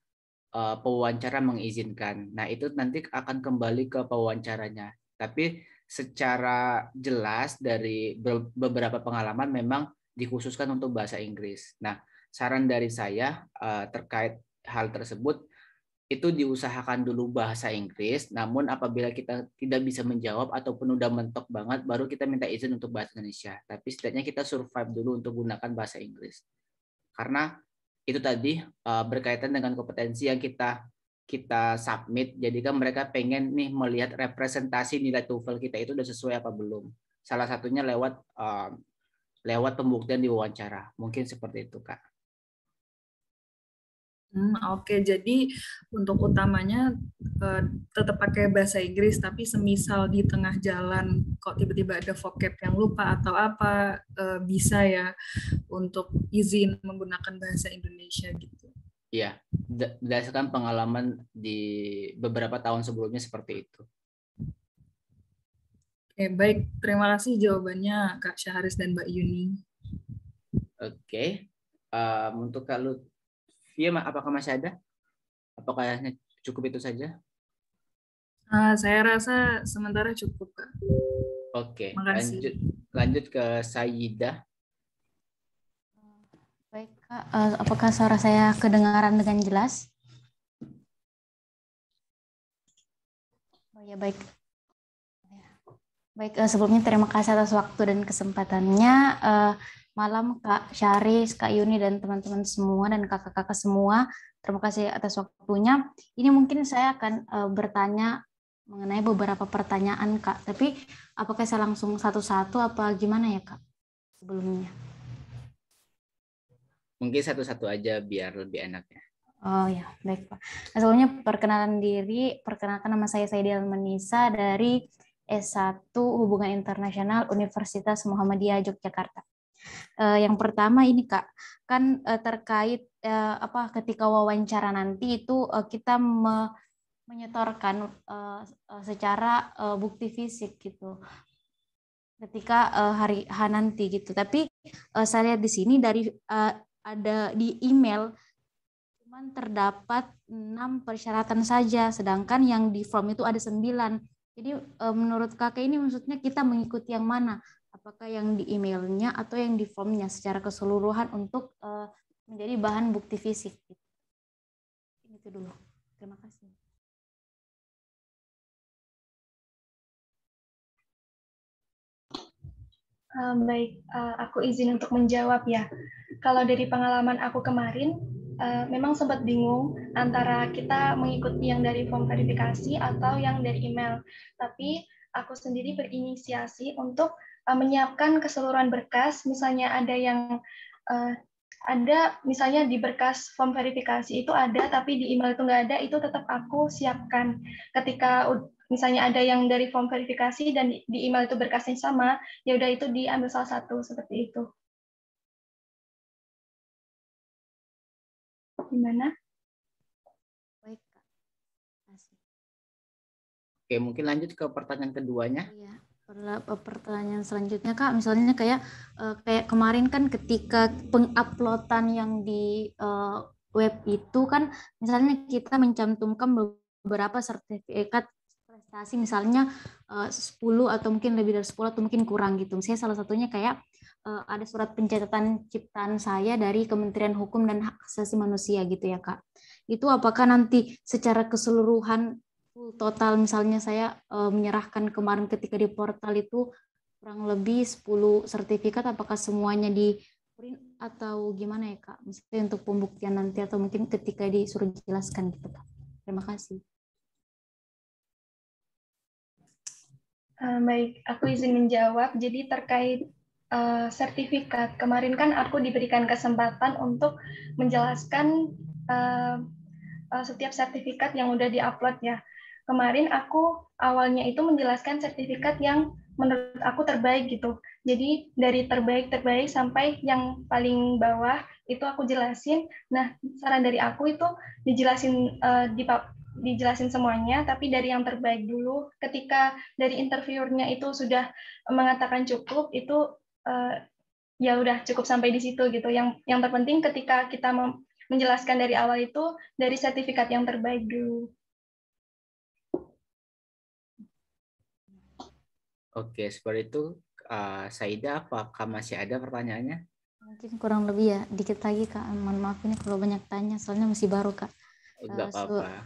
pewawancara mengizinkan. Nah, itu nanti akan kembali ke pewawancaranya. Tapi secara jelas dari beberapa pengalaman memang dikhususkan untuk bahasa Inggris. Nah, saran dari saya terkait hal tersebut, itu diusahakan dulu bahasa Inggris, namun apabila kita tidak bisa menjawab ataupun udah mentok banget, baru kita minta izin untuk bahasa Indonesia. Tapi setidaknya kita survive dulu untuk gunakan bahasa Inggris. Karena itu tadi berkaitan dengan kompetensi yang kita submit. Jadi kan mereka pengen nih melihat representasi nilai TOEFL kita itu udah sesuai apa belum. Salah satunya lewat pembuktian di wawancara. Mungkin seperti itu, Kak. Oke, jadi untuk utamanya tetap pakai bahasa Inggris, tapi semisal di tengah jalan kok tiba-tiba ada vocab yang lupa atau apa, bisa ya untuk izin menggunakan bahasa Indonesia gitu. Iya, berdasarkan pengalaman di beberapa tahun sebelumnya seperti itu. Oke, baik. Terima kasih jawabannya Kak Syaharis dan Mbak Yuni. Oke, untuk Kak Lutfia, apakah masih ada? Apakah cukup itu saja? Saya rasa sementara cukup, Kak. Oke, makasih. Lanjut ke Sayyidah. Baik, Kak. Apakah suara saya kedengaran dengan jelas? Oh ya, baik. Baik, sebelumnya terima kasih atas waktu dan kesempatannya. Malam Kak Syaharis, Kak Yuni, dan teman-teman semua, dan kakak-kakak semua. Terima kasih atas waktunya. Ini mungkin saya akan bertanya mengenai beberapa pertanyaan, Kak. Tapi apakah saya langsung satu-satu apa gimana ya, Kak? Sebelumnya. Mungkin satu-satu aja biar lebih enak ya. Oh ya, baik Pak. Nah, sebelumnya perkenalan diri, perkenalkan nama saya Saidial Menisa dari S1 Hubungan Internasional Universitas Muhammadiyah Yogyakarta. Yang pertama ini Kak, kan terkait ketika wawancara nanti itu kita menyetorkan secara bukti fisik gitu ketika hari H nanti gitu. Tapi saya lihat di sini dari ada di email cuman terdapat 6 persyaratan saja, sedangkan yang di form itu ada 9. Jadi menurut Kakak ini maksudnya kita mengikuti yang mana? Apakah yang di emailnya atau yang di formnya secara keseluruhan untuk menjadi bahan bukti fisik? Itu dulu. Terima kasih. Baik, aku izin untuk menjawab ya. Kalau dari pengalaman aku kemarin, memang sempat bingung antara kita mengikuti yang dari form verifikasi atau yang dari email. Tapi aku sendiri berinisiasi untuk menyiapkan keseluruhan berkas, misalnya ada yang misalnya di berkas form verifikasi itu ada, tapi di email itu nggak ada, itu tetap aku siapkan. Ketika misalnya ada yang dari form verifikasi dan di email itu berkasnya sama, ya udah itu diambil salah satu, seperti itu. Gimana? Baik, Kak. Kasih. Oke, mungkin lanjut ke pertanyaan keduanya. Iya. Pertanyaan selanjutnya Kak, misalnya kayak kemarin kan ketika penguploadan yang di web itu kan misalnya kita mencantumkan beberapa sertifikat prestasi, misalnya 10 atau mungkin lebih dari 10 atau mungkin kurang gitu. Misalnya salah satunya kayak ada surat pencatatan ciptaan saya dari Kementerian Hukum dan Hak Asasi Manusia gitu ya Kak. Itu apakah nanti secara keseluruhan total misalnya saya menyerahkan kemarin ketika di portal itu kurang lebih 10 sertifikat, apakah semuanya di print atau gimana ya Kak? Misalnya untuk pembuktian nanti atau mungkin ketika disuruh jelaskan gitu Kak. Terima kasih. Baik, aku izin menjawab. Jadi terkait sertifikat, kemarin kan aku diberikan kesempatan untuk menjelaskan setiap sertifikat yang udah diupload ya. Kemarin aku awalnya itu menjelaskan sertifikat yang menurut aku terbaik gitu. Jadi dari terbaik sampai yang paling bawah itu aku jelasin. Nah, saran dari aku itu dijelasin dijelasin semuanya, tapi dari yang terbaik dulu. Ketika dari interviewernya itu sudah mengatakan cukup, itu ya udah cukup sampai di situ gitu. Yang terpenting ketika kita menjelaskan dari awal itu dari sertifikat yang terbaik dulu. Oke, seperti itu. Saida, apakah masih ada pertanyaannya? Mungkin kurang lebih ya, dikit lagi Kak. Mohon maaf ini kalau banyak tanya, soalnya masih baru Kak. Enggak apa-apa.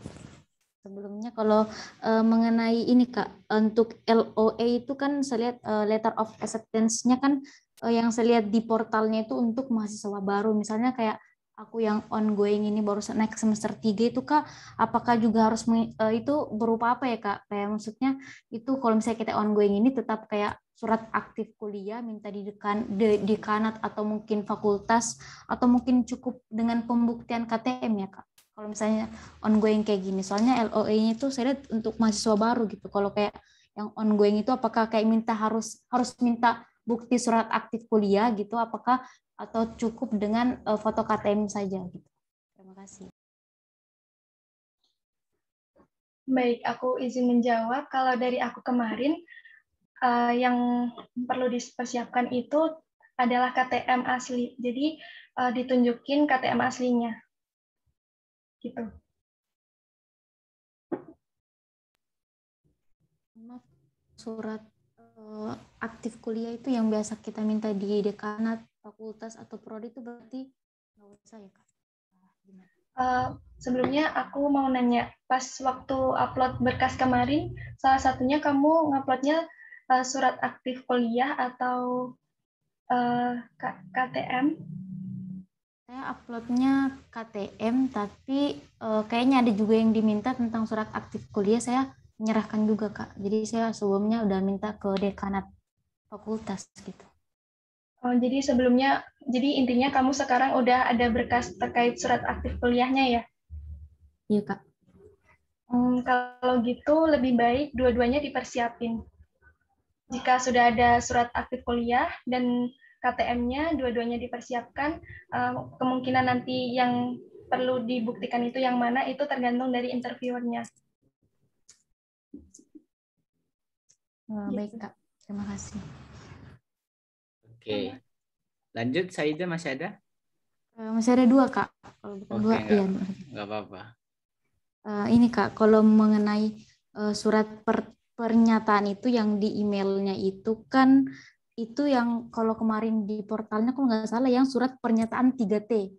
Sebelumnya kalau mengenai ini Kak, untuk LOA itu kan saya lihat letter of acceptance-nya kan yang saya lihat di portalnya itu untuk mahasiswa baru. Misalnya kayak aku yang ongoing ini baru naik semester 3 itu Kak, apakah juga harus itu berupa apa ya Kak? Kayak maksudnya itu kalau misalnya kita ongoing ini tetap kayak surat aktif kuliah minta di dekanat atau mungkin fakultas atau mungkin cukup dengan pembuktian KTM ya Kak? Kalau misalnya ongoing kayak gini, soalnya LOA-nya itu saya lihat untuk mahasiswa baru gitu. Kalau kayak yang ongoing itu apakah kayak harus minta bukti surat aktif kuliah gitu, apakah atau cukup dengan foto KTM saja gitu. Terima kasih. Baik, aku izin menjawab. Kalau dari aku kemarin yang perlu dipersiapkan itu adalah KTM asli. Jadi ditunjukin KTM aslinya. Gitu. Maaf, surat aktif kuliah itu yang biasa kita minta di dekanat, fakultas atau prodi itu berarti nggak usah ya Kak? Sebelumnya aku mau nanya, pas waktu upload berkas kemarin, salah satunya kamu nguploadnya surat aktif kuliah atau KTM? Saya uploadnya KTM, tapi kayaknya ada juga yang diminta tentang surat aktif kuliah, saya menyerahkan juga Kak. Jadi saya sebelumnya udah minta ke dekanat fakultas gitu. Oh, jadi sebelumnya, jadi intinya kamu sekarang udah ada berkas terkait surat aktif kuliahnya ya? Iya Kak. Kalau gitu lebih baik dua-duanya dipersiapin. Jika sudah ada surat aktif kuliah dan KTM-nya dua-duanya dipersiapkan, kemungkinan nanti yang perlu dibuktikan itu yang mana itu tergantung dari interviewernya. Baik Kak, terima kasih. Oke, lanjut Saida, masih ada? Masih ada 2 Kak. Kalau bukan 2, iya. Nggak apa-apa. Ini Kak, kalau mengenai surat pernyataan itu yang di emailnya itu kan itu yang kalau kemarin di portalnya kalau nggak salah yang surat pernyataan 3T.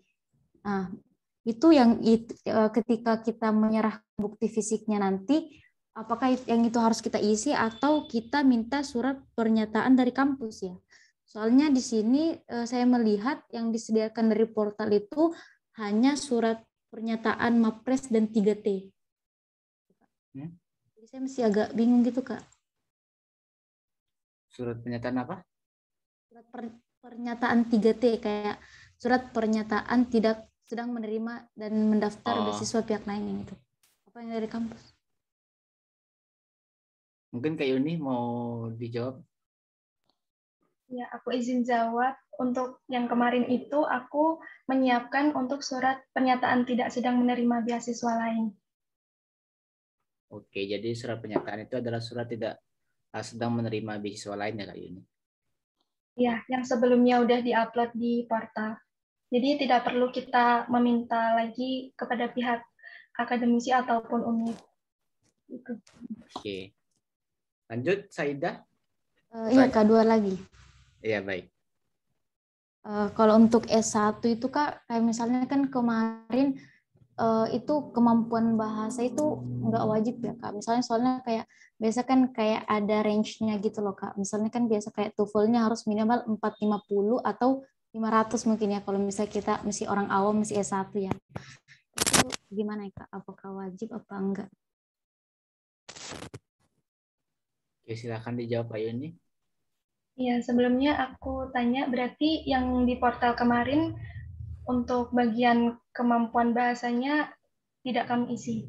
Nah, itu yang ketika kita menyerah bukti fisiknya nanti, apakah yang itu harus kita isi atau kita minta surat pernyataan dari kampus ya? Soalnya di sini saya melihat yang disediakan dari portal itu hanya surat pernyataan Mapres dan 3T. Jadi saya masih agak bingung gitu Kak. Surat pernyataan apa? Surat pernyataan 3T kayak surat pernyataan tidak sedang menerima dan mendaftar beasiswa pihak lain itu. Apa yang dari kampus? Mungkin Kak Yuni mau dijawab? Ya, aku izin jawab. Untuk yang kemarin itu aku menyiapkan untuk surat pernyataan tidak sedang menerima beasiswa lain. Oke, jadi surat pernyataan itu adalah surat tidak sedang menerima beasiswa lain ya Kak Yuni? Ya, yang sebelumnya udah diupload di portal. Jadi tidak perlu kita meminta lagi kepada pihak akademisi ataupun UNIF. Oke. Lanjut, Saida. Iya, Kak, 2 lagi. Iya, baik. Kalau untuk S1 itu Kak, kayak misalnya kan kemarin itu kemampuan bahasa itu nggak wajib ya Kak. Misalnya soalnya kayak biasa kan kayak ada range-nya gitu loh Kak. Misalnya kan biasa kayak TOEFL-nya harus minimal 450 atau 500 mungkin ya kalau misalnya kita masih orang awam masih S1 ya. Itu gimana ya Kak? Apakah wajib apa enggak? Oke, silakan dijawab Pak Yuni. Ya, sebelumnya aku tanya, berarti yang di portal kemarin untuk bagian kemampuan bahasanya tidak kami isi?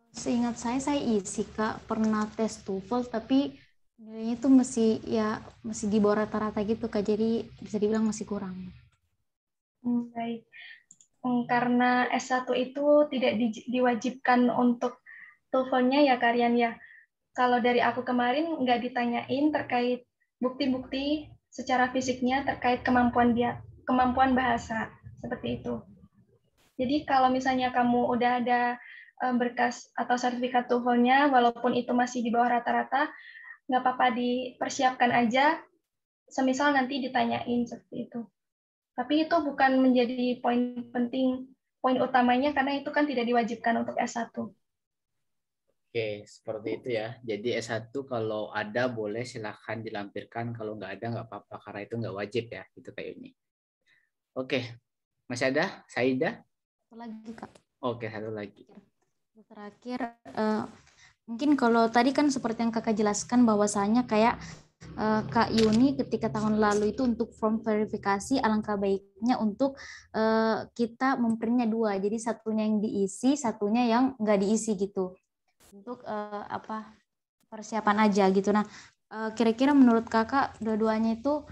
Seingat saya isi Kak, pernah tes TOEFL tapi nilainya itu masih di bawah rata-rata gitu Kak, jadi bisa dibilang masih kurang. Baik. karena S1 itu tidak diwajibkan untuk TOEFL-nya ya Karian ya. Kalau dari aku kemarin nggak ditanyain terkait bukti-bukti secara fisiknya terkait kemampuan bahasa seperti itu. Jadi kalau misalnya kamu udah ada berkas atau sertifikat TOEFL-nya, walaupun itu masih di bawah rata-rata, nggak apa-apa dipersiapkan aja, semisal nanti ditanyain seperti itu. Tapi itu bukan menjadi poin penting, poin utamanya karena itu kan tidak diwajibkan untuk S1. Oke, seperti itu ya. Jadi S1 kalau ada boleh silahkan dilampirkan, kalau nggak ada nggak apa-apa karena itu nggak wajib ya, gitu kayak ini. Oke, masih ada? Saida? Satu lagi Kak. Oke, satu lagi. Terakhir, mungkin kalau tadi kan seperti yang Kakak jelaskan bahwasanya kayak Kak Yuni ketika tahun lalu itu untuk form verifikasi alangkah baiknya untuk kita memprintnya dua, jadi satunya yang diisi, satunya yang nggak diisi gitu, untuk persiapan aja gitu. Nah, kira-kira menurut Kakak dua-duanya itu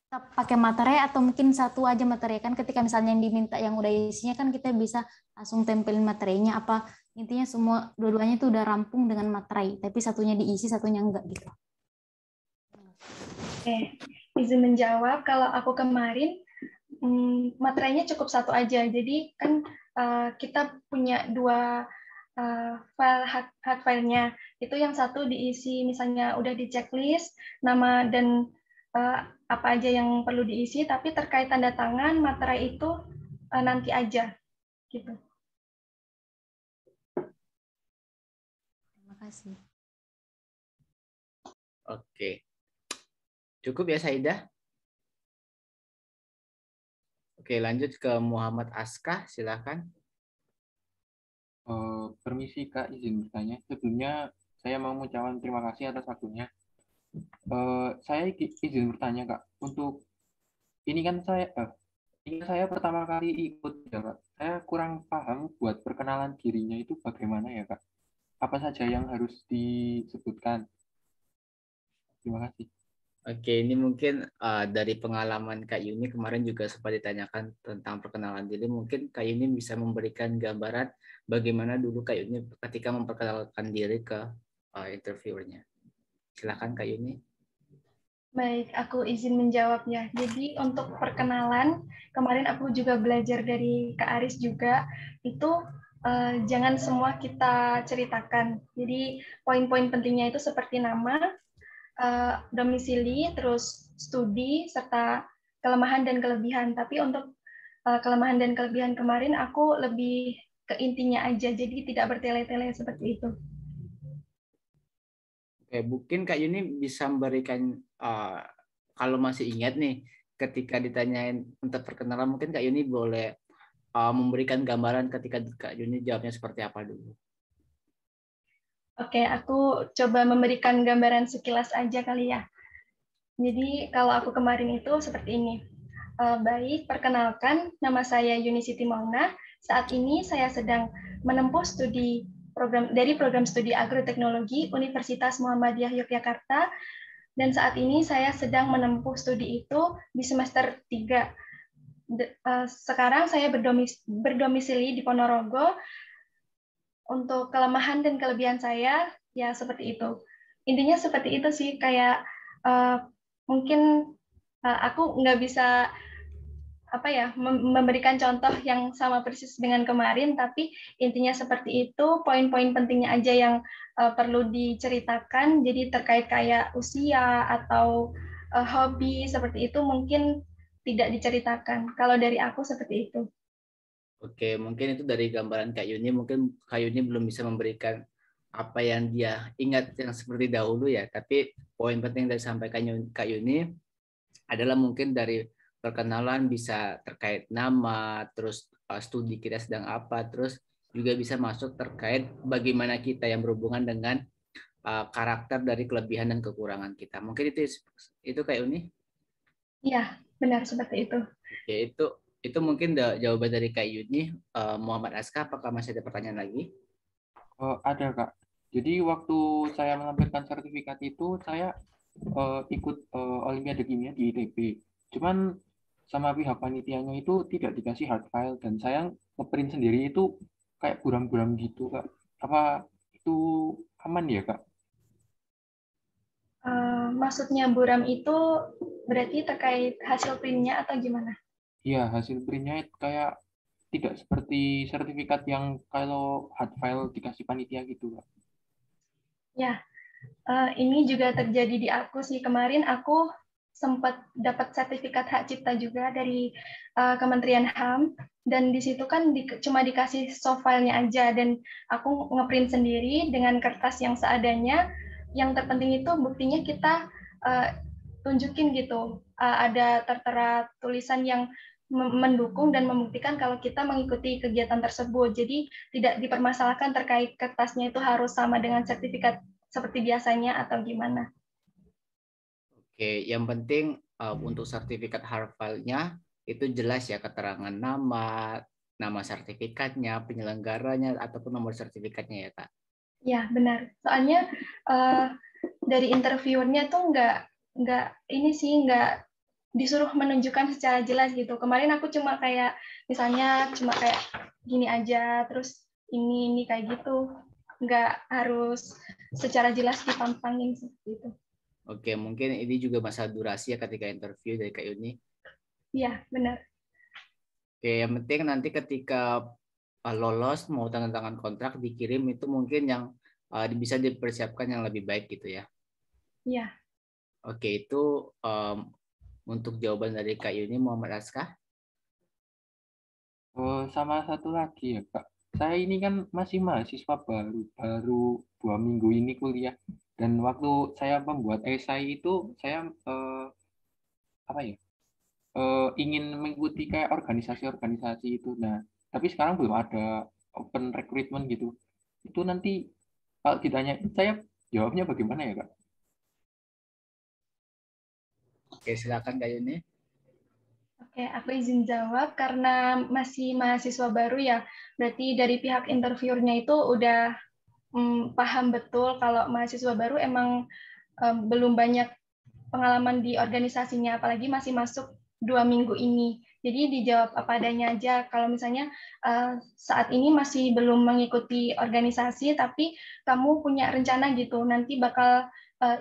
tetap pakai materai atau mungkin satu aja materai? Kan ketika misalnya yang diminta yang udah isinya kan kita bisa langsung tempelin materinya, apa intinya semua dua-duanya itu udah rampung dengan materai tapi satunya diisi satunya enggak gitu. Oke, izin menjawab. Kalau aku kemarin materainya cukup satu aja. Jadi kan kita punya dua file hard file-nya. Itu yang satu diisi misalnya udah di checklist nama dan apa aja yang perlu diisi. Tapi terkait tanda tangan materai itu nanti aja, gitu. Terima kasih. Oke. Cukup ya Saida? Oke, lanjut ke Muhammad Askah, silakan. Permisi Kak, izin bertanya. Sebelumnya saya mau mengucapkan terima kasih atas waktunya. Saya izin bertanya Kak, untuk ini kan saya pertama kali ikut ya Kak. Saya kurang paham buat perkenalan dirinya itu bagaimana ya Kak. Apa saja yang harus disebutkan? Terima kasih. Oke, ini mungkin dari pengalaman Kak Yuni kemarin juga sempat ditanyakan tentang perkenalan diri. Mungkin Kak Yuni bisa memberikan gambaran bagaimana dulu Kak Yuni ketika memperkenalkan diri ke interviewernya. Silakan Kak Yuni. Baik, aku izin menjawabnya. Jadi untuk perkenalan, kemarin aku juga belajar dari Kak Aris juga, itu jangan semua kita ceritakan. Jadi poin-poin pentingnya itu seperti nama, domisili, terus studi, serta kelemahan dan kelebihan. Tapi untuk kelemahan dan kelebihan kemarin aku lebih ke intinya aja, jadi tidak bertele-tele seperti itu. Oke, mungkin Kak Yuni bisa memberikan, kalau masih ingat nih, ketika ditanyain untuk perkenalan, mungkin Kak Yuni boleh memberikan gambaran ketika Kak Yuni jawabnya seperti apa dulu. Oke, aku coba memberikan gambaran sekilas aja kali ya. Jadi kalau aku kemarin itu seperti ini. Baik, perkenalkan, nama saya Yuni Siti Mauna. Saat ini saya sedang menempuh studi program studi agroteknologi Universitas Muhammadiyah Yogyakarta. Dan saat ini saya sedang menempuh studi itu di semester 3. Sekarang saya berdomisili di Ponorogo. Untuk kelemahan dan kelebihan saya, ya seperti itu. Intinya seperti itu sih, kayak mungkin aku nggak bisa memberikan contoh yang sama persis dengan kemarin, tapi intinya seperti itu, poin-poin pentingnya aja yang perlu diceritakan, jadi terkait kayak usia atau hobi, seperti itu mungkin tidak diceritakan. Kalau dari aku seperti itu. Oke, mungkin itu dari gambaran Kak Yuni, mungkin Kak Yuni belum bisa memberikan apa yang dia ingat yang seperti dahulu ya, tapi poin penting dari sampaikan Kak Yuni adalah mungkin dari perkenalan bisa terkait nama, terus studi kita sedang apa, terus juga bisa masuk terkait bagaimana kita yang berhubungan dengan karakter dari kelebihan dan kekurangan kita. Mungkin itu Kak Yuni? Iya, benar seperti itu. Oke, itu mungkin jawaban dari Kak Yuni. Muhammad Askah, apakah masih ada pertanyaan lagi? Ada Kak. Jadi waktu saya menampilkan sertifikat itu saya ikut Olimpiade Kimia di ITB. Cuman sama pihak panitianya itu tidak dikasih hard file dan saya ngeprint sendiri itu kayak buram-buram gitu Kak. Apa itu aman ya Kak? Maksudnya buram itu berarti terkait hasil printnya atau gimana? Iya, hasil printnya kayak tidak seperti sertifikat yang kalau hard file dikasih panitia gitu Kak. Ya, ini juga terjadi di aku sih. Kemarin aku sempat dapat sertifikat hak cipta juga dari Kementerian HAM, dan di situ kan cuma dikasih soft file-nya aja, dan aku ngeprint sendiri dengan kertas yang seadanya. Yang terpenting itu buktinya kita tunjukin gitu, ada tertera tulisan yang mendukung dan membuktikan kalau kita mengikuti kegiatan tersebut. Jadi tidak dipermasalahkan terkait kertasnya itu harus sama dengan sertifikat seperti biasanya atau gimana. Oke, yang penting untuk sertifikat hard file-nya itu jelas ya, keterangan nama sertifikatnya, penyelenggaranya, ataupun nomor sertifikatnya ya Kak. Ya, benar. Soalnya dari interviewernya tuh nggak disuruh menunjukkan secara jelas gitu. Kemarin aku cuma kayak misalnya cuma kayak gini aja, terus ini kayak gitu. Nggak harus secara jelas dipampangin seperti itu. Oke, mungkin ini juga masalah durasi ya ketika interview dari Kak Yuni. Iya, benar. Oke, yang penting nanti ketika lolos mau tanda tangan kontrak dikirim itu mungkin yang bisa dipersiapkan yang lebih baik gitu ya. Iya. Oke, itu untuk jawaban dari Kak Yuni. Muhammad Aska. Sama satu lagi ya Kak. Saya ini kan masih mahasiswa baru 2 minggu ini kuliah, dan waktu saya membuat esai itu saya ingin mengikuti kayak organisasi-organisasi itu. Nah, tapi sekarang belum ada open recruitment gitu. Itu nanti kalau ditanya saya jawabnya bagaimana ya Kak? Oke, silakan Kak Yuni. Oke, aku izin jawab karena masih mahasiswa baru ya. Berarti dari pihak interviewernya itu udah paham betul kalau mahasiswa baru emang belum banyak pengalaman di organisasinya, apalagi masih masuk 2 minggu ini. Jadi dijawab apa adanya aja. Kalau misalnya saat ini masih belum mengikuti organisasi, tapi kamu punya rencana gitu, nanti bakal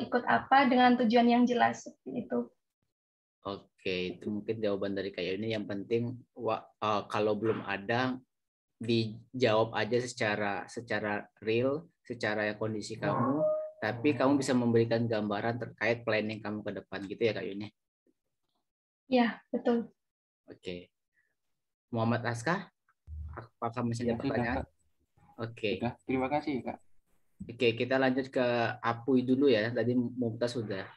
ikut apa dengan tujuan yang jelas seperti itu. Oke, itu mungkin jawaban dari Kak Yuni. Yang penting kalau belum ada dijawab aja secara real, secara kondisi kamu, tapi kamu bisa memberikan gambaran terkait planning kamu ke depan gitu ya Kak Yuni. Iya, betul. Oke. Muhammad Aska, apakah masih ada pertanyaan? Oke. Terima kasih Kak. Oke, kita lanjut ke Apuy dulu ya. Tadi Mumtaz sudah.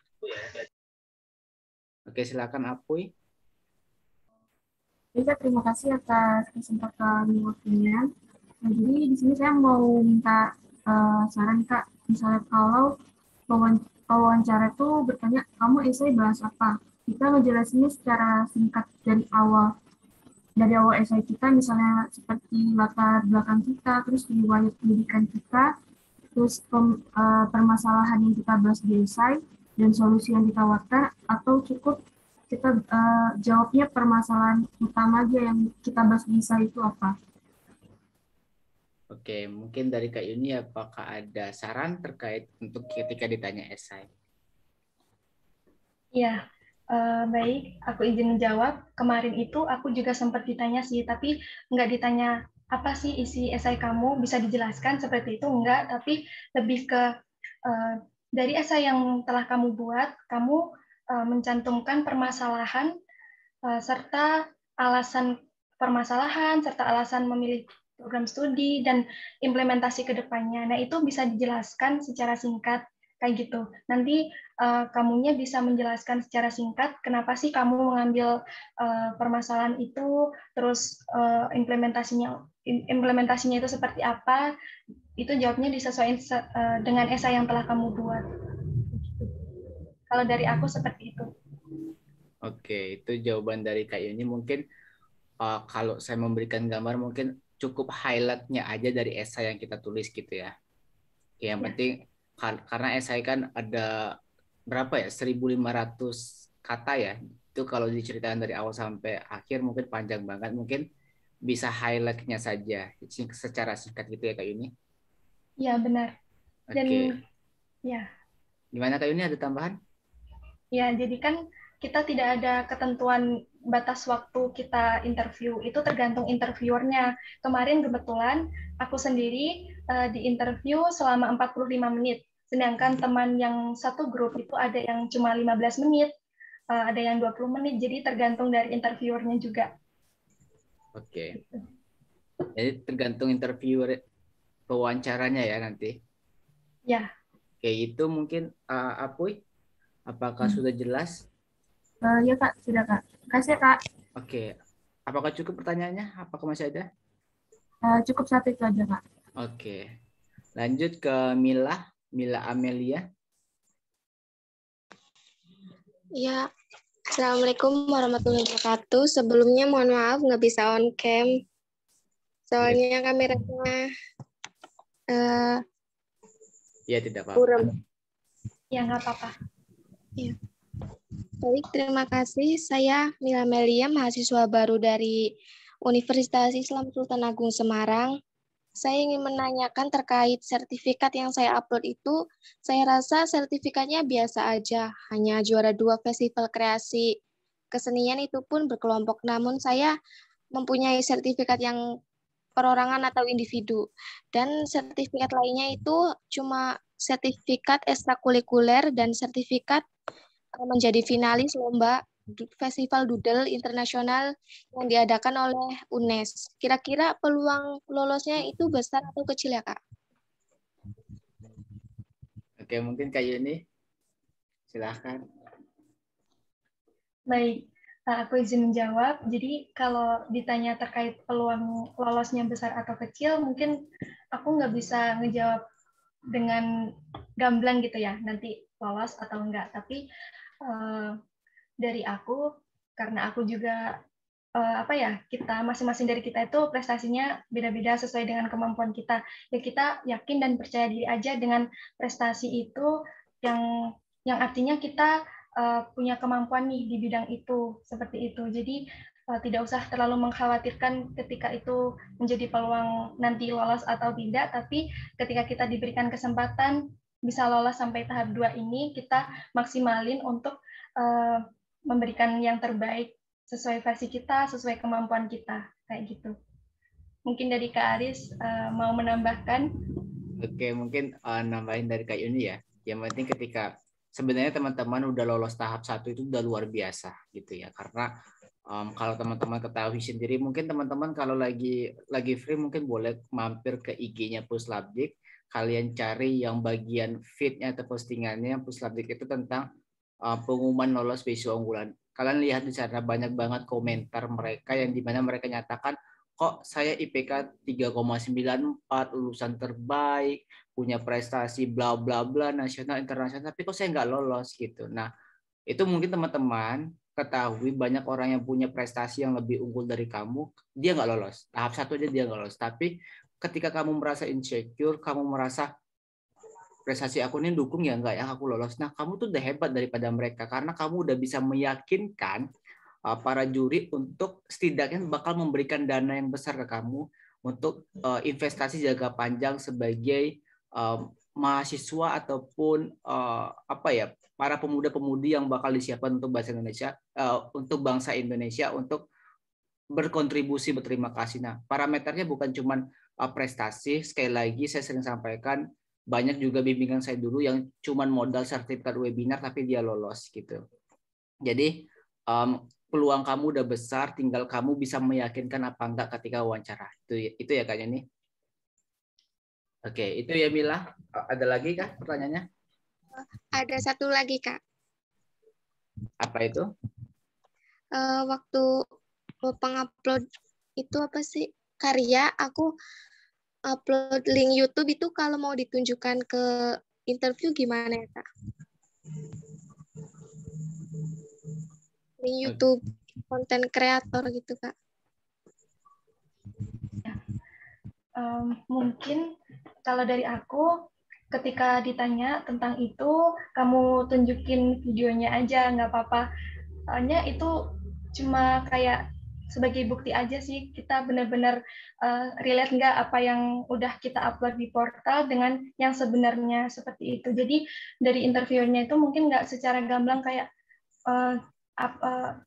Oke, silakan Apuy. Bisa, terima kasih atas kesempatan waktunya. Nah, jadi di sini saya mau minta saran Kak. Misalnya kalau wawancara itu bertanya, kamu esai bahas apa? Kita ngejelasinnya secara singkat dari awal esai kita, misalnya seperti latar belakang kita, terus riwayat pendidikan kita, terus permasalahan yang kita bahas di esai, dan solusi yang ditawarkan, atau cukup kita jawabnya permasalahan utama aja yang kita bahas di esai itu apa? Oke, mungkin dari Kak Yuni apakah ada saran terkait untuk ketika ditanya esai? Ya, baik. Aku izin menjawab. Kemarin itu aku juga sempat ditanya sih, tapi nggak ditanya apa sih isi esai kamu, bisa dijelaskan seperti itu, enggak. Tapi lebih ke dari esai yang telah kamu buat, kamu mencantumkan permasalahan serta alasan permasalahan, serta alasan memilih program studi dan implementasi ke depannya. Nah, itu bisa dijelaskan secara singkat kayak gitu. Nanti kamunya bisa menjelaskan secara singkat kenapa sih kamu mengambil permasalahan itu, terus implementasinya itu seperti apa. Itu jawabnya disesuaikan dengan esai yang telah kamu buat. Kalau dari aku seperti itu. Oke, itu jawaban dari Kak Yuni. Mungkin kalau saya memberikan gambar, mungkin cukup highlight-nya aja dari esai yang kita tulis gitu ya. Yang penting karena esai kan ada berapa ya, 1.500 kata ya. Itu kalau diceritakan dari awal sampai akhir mungkin panjang banget. Mungkin bisa highlight-nya saja secara singkat gitu ya Kak Yuni. Ya, benar. Dan Oke. ya, Gimana Kak Yuni, ada tambahan? ya, jadi kan kita tidak ada ketentuan batas waktu kita interview, itu tergantung interviewernya. Kemarin kebetulan aku sendiri di interview selama 45 menit, sedangkan teman yang satu grup itu ada yang cuma 15 menit, ada yang 20 menit, jadi tergantung dari interviewernya juga. Oke. Jadi tergantung interviewer pewawancaranya ya nanti. Ya. Oke, itu mungkin Apuy, apakah sudah jelas? Ya Kak, sudah Kak. Kasih Kak. Oke, apakah cukup pertanyaannya? Apakah masih ada? Cukup satu itu aja Kak. Oke, lanjut ke Mila Amelia. Ya, Assalamualaikum warahmatullahi wabarakatuh. Sebelumnya mohon maaf nggak bisa on cam. Soalnya kameranya ya tidak apa-apa. kurang. Ya nggak apa-apa. Ya. Baik, terima kasih. Saya Mila Amelia, mahasiswa baru dari Universitas Islam Sultan Agung Semarang. Saya ingin menanyakan terkait sertifikat yang saya upload itu. Saya rasa sertifikatnya biasa aja, hanya juara 2 festival kreasi kesenian itu pun berkelompok. Namun saya mempunyai sertifikat yang perorangan atau individu. Dan sertifikat lainnya itu cuma sertifikat ekstrakurikuler dan sertifikat menjadi finalis lomba Festival Doodle Internasional yang diadakan oleh UNES. Kira-kira peluang lolosnya itu besar atau kecil ya, Kak? Oke, mungkin Kak Yuni, silahkan. Baik, aku izin menjawab. Jadi kalau ditanya terkait peluang lolosnya besar atau kecil, mungkin aku nggak bisa ngejawab dengan gamblang gitu ya, nanti lolos atau enggak. Tapi dari aku, karena aku juga kita masing-masing dari kita itu prestasinya beda-beda sesuai dengan kemampuan kita. Ya kita yakin dan percaya diri aja dengan prestasi itu yang artinya kita punya kemampuan nih di bidang itu, seperti itu. Jadi tidak usah terlalu mengkhawatirkan ketika itu menjadi peluang nanti lolos atau tidak, tapi ketika kita diberikan kesempatan bisa lolos sampai tahap 2 ini, kita maksimalin untuk memberikan yang terbaik sesuai versi kita, sesuai kemampuan kita, kayak gitu. Mungkin dari Kak Aris mau menambahkan? Oke, mungkin nambahin dari Kak Yuni ya. Yang penting ketika sebenarnya teman-teman udah lolos tahap 1 itu udah luar biasa gitu ya. Karena kalau teman-teman ketahui sendiri, mungkin teman-teman kalau lagi free mungkin boleh mampir ke IG-nya Puslabdik. Kalian cari yang bagian feed-nya atau postingannya Puslabdik itu tentang pengumuman lolos beasiswa unggulan. Kalian lihat di sana banyak banget komentar mereka yang dimana mereka nyatakan, kok saya IPK 3,94, lulusan terbaik, punya prestasi bla bla bla nasional internasional, tapi kok saya nggak lolos gitu. Nah, itu mungkin teman-teman ketahui banyak orang yang punya prestasi yang lebih unggul dari kamu, dia nggak lolos. Tahap 1 aja dia nggak lolos. Tapi ketika kamu merasa insecure, kamu merasa prestasi aku ini dukung ya enggak yang aku lolos. Nah, kamu tuh udah hebat daripada mereka karena kamu udah bisa meyakinkan para juri untuk setidaknya bakal memberikan dana yang besar ke kamu untuk investasi jangka panjang sebagai mahasiswa ataupun para pemuda-pemudi yang bakal disiapkan untuk bahasa Indonesia, untuk bangsa Indonesia, untuk berkontribusi, berterima kasih. Nah, parameternya bukan cuma prestasi. Sekali lagi saya sering sampaikan, banyak juga bimbingan saya dulu yang cuma modal sertifikat webinar tapi dia lolos gitu. Jadi peluang kamu udah besar, tinggal kamu bisa meyakinkan apa enggak ketika wawancara. Itu ya kayaknya nih. Oke, itu ya Mila. Ada lagi kah pertanyaannya? Ada satu lagi, Kak. Apa itu? Waktu pengupload itu apa sih? Karya, aku upload link YouTube itu kalau mau ditunjukkan ke interview gimana ya, Kak? Link YouTube konten kreator gitu, Kak. Mungkin kalau dari aku, ketika ditanya tentang itu, kamu tunjukin videonya aja, nggak apa-apa. Soalnya itu cuma kayak sebagai bukti aja sih, kita benar-benar relate nggak apa yang udah kita upload di portal dengan yang sebenarnya seperti itu. Jadi dari interviewnya itu mungkin nggak secara gamblang kayak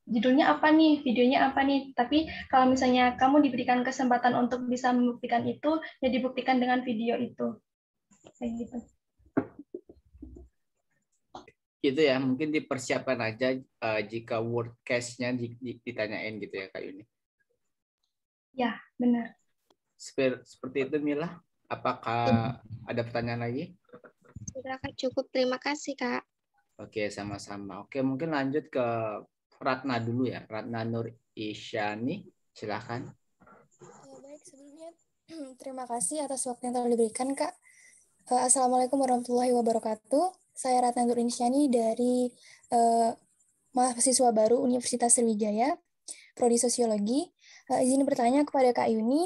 judulnya apa nih, videonya apa nih. Tapi kalau misalnya kamu diberikan kesempatan untuk bisa membuktikan itu, ya dibuktikan dengan video itu. Kayak gitu. Gitu ya, mungkin dipersiapkan aja jika word case-nya ditanyain gitu ya Kak Yuni. Ya, benar. Seperti itu Mila. Apakah ada pertanyaan lagi? Sudah Kak, cukup. Terima kasih Kak. Oke, sama-sama. Oke, mungkin lanjut ke Ratna dulu ya. Ratna Nur Isyani, silakan. Baik, sebelumnya terima kasih atas waktu yang telah diberikan Kak. Assalamualaikum warahmatullahi wabarakatuh. Saya Ratna Nur Isyani dari mahasiswa baru Universitas Sriwijaya, Prodi Sosiologi. Izin bertanya kepada Kak Yuni,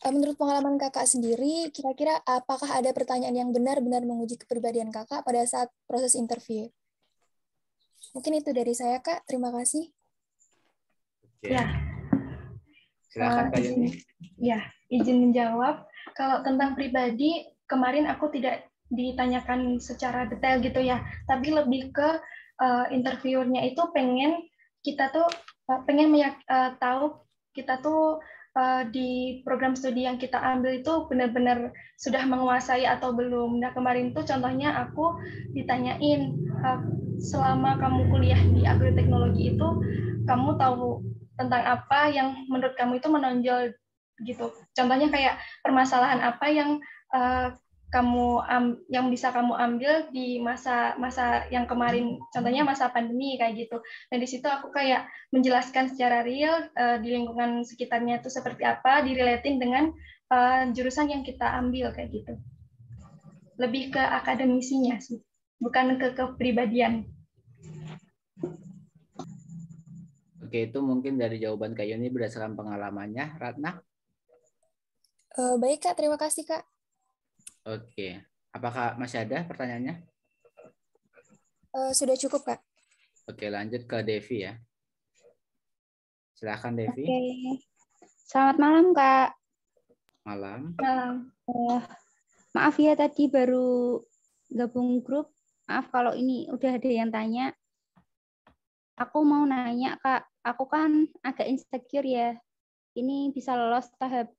menurut pengalaman Kakak sendiri, kira-kira apakah ada pertanyaan yang benar-benar menguji kepribadian Kakak pada saat proses interview? Mungkin itu dari saya, Kak. Terima kasih. Ya. Silakan Kak Yuni. Ya, izin menjawab. Kalau tentang pribadi, kemarin aku tidak ditanyakan secara detail gitu ya, tapi lebih ke interviewernya itu pengen kita tuh tahu kita tuh di program studi yang kita ambil itu benar-benar sudah menguasai atau belum. Nah kemarin tuh contohnya aku ditanyain selama kamu kuliah di agroteknologi itu kamu tahu tentang apa yang menurut kamu itu menonjol gitu. Contohnya kayak permasalahan apa yang yang bisa kamu ambil di masa yang kemarin, contohnya masa pandemi kayak gitu. Dan di situ aku kayak menjelaskan secara real di lingkungan sekitarnya itu seperti apa, direlatin dengan jurusan yang kita ambil kayak gitu. Lebih ke akademisinya sih, bukan ke kepribadian. Oke, itu mungkin dari jawaban Kak Yuni berdasarkan pengalamannya. Ratna? Baik Kak, terima kasih Kak. Oke, apakah masih ada pertanyaannya? Sudah cukup Kak. Oke, lanjut ke Devi ya. Silakan Devi. Oke. Selamat malam Kak. Malam. Malam. Maaf ya tadi baru gabung grup. Maaf kalau ini udah ada yang tanya. Aku mau nanya Kak, aku kan agak insecure ya. Ini bisa lolos tahap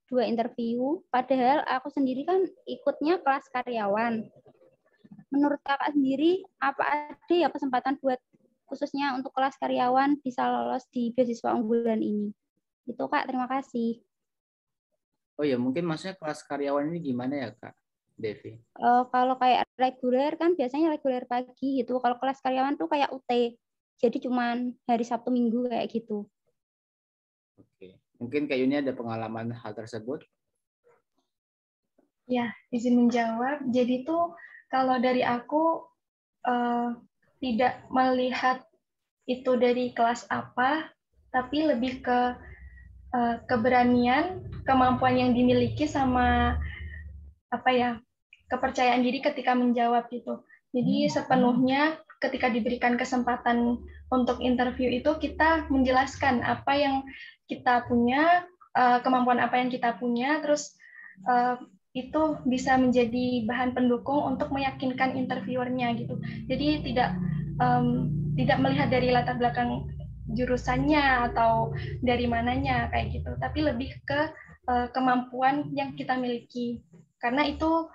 2 interview, padahal aku sendiri kan ikutnya kelas karyawan. Menurut Kakak sendiri, apa ada ya kesempatan buat khususnya untuk kelas karyawan bisa lolos di beasiswa unggulan ini? Itu Kak, terima kasih. Oh ya, mungkin maksudnya kelas karyawan ini gimana ya Kak, Devi? Kalau kayak reguler kan biasanya reguler pagi gitu. Kalau kelas karyawan tuh kayak UT, jadi cuman hari Sabtu Minggu kayak gitu. Oke. Mungkin Kak Yuni ada pengalaman hal tersebut? Ya, izin menjawab. Jadi tuh kalau dari aku tidak melihat itu dari kelas apa, tapi lebih ke keberanian, kemampuan yang dimiliki sama kepercayaan diri ketika menjawab gitu. Jadi sepenuhnya ketika diberikan kesempatan untuk interview itu kita menjelaskan apa yang kita punya, kemampuan apa yang kita punya, terus itu bisa menjadi bahan pendukung untuk meyakinkan interviewernya gitu. Jadi tidak melihat dari latar belakang jurusannya atau dari mananya kayak gitu, tapi lebih ke kemampuan yang kita miliki. Karena itu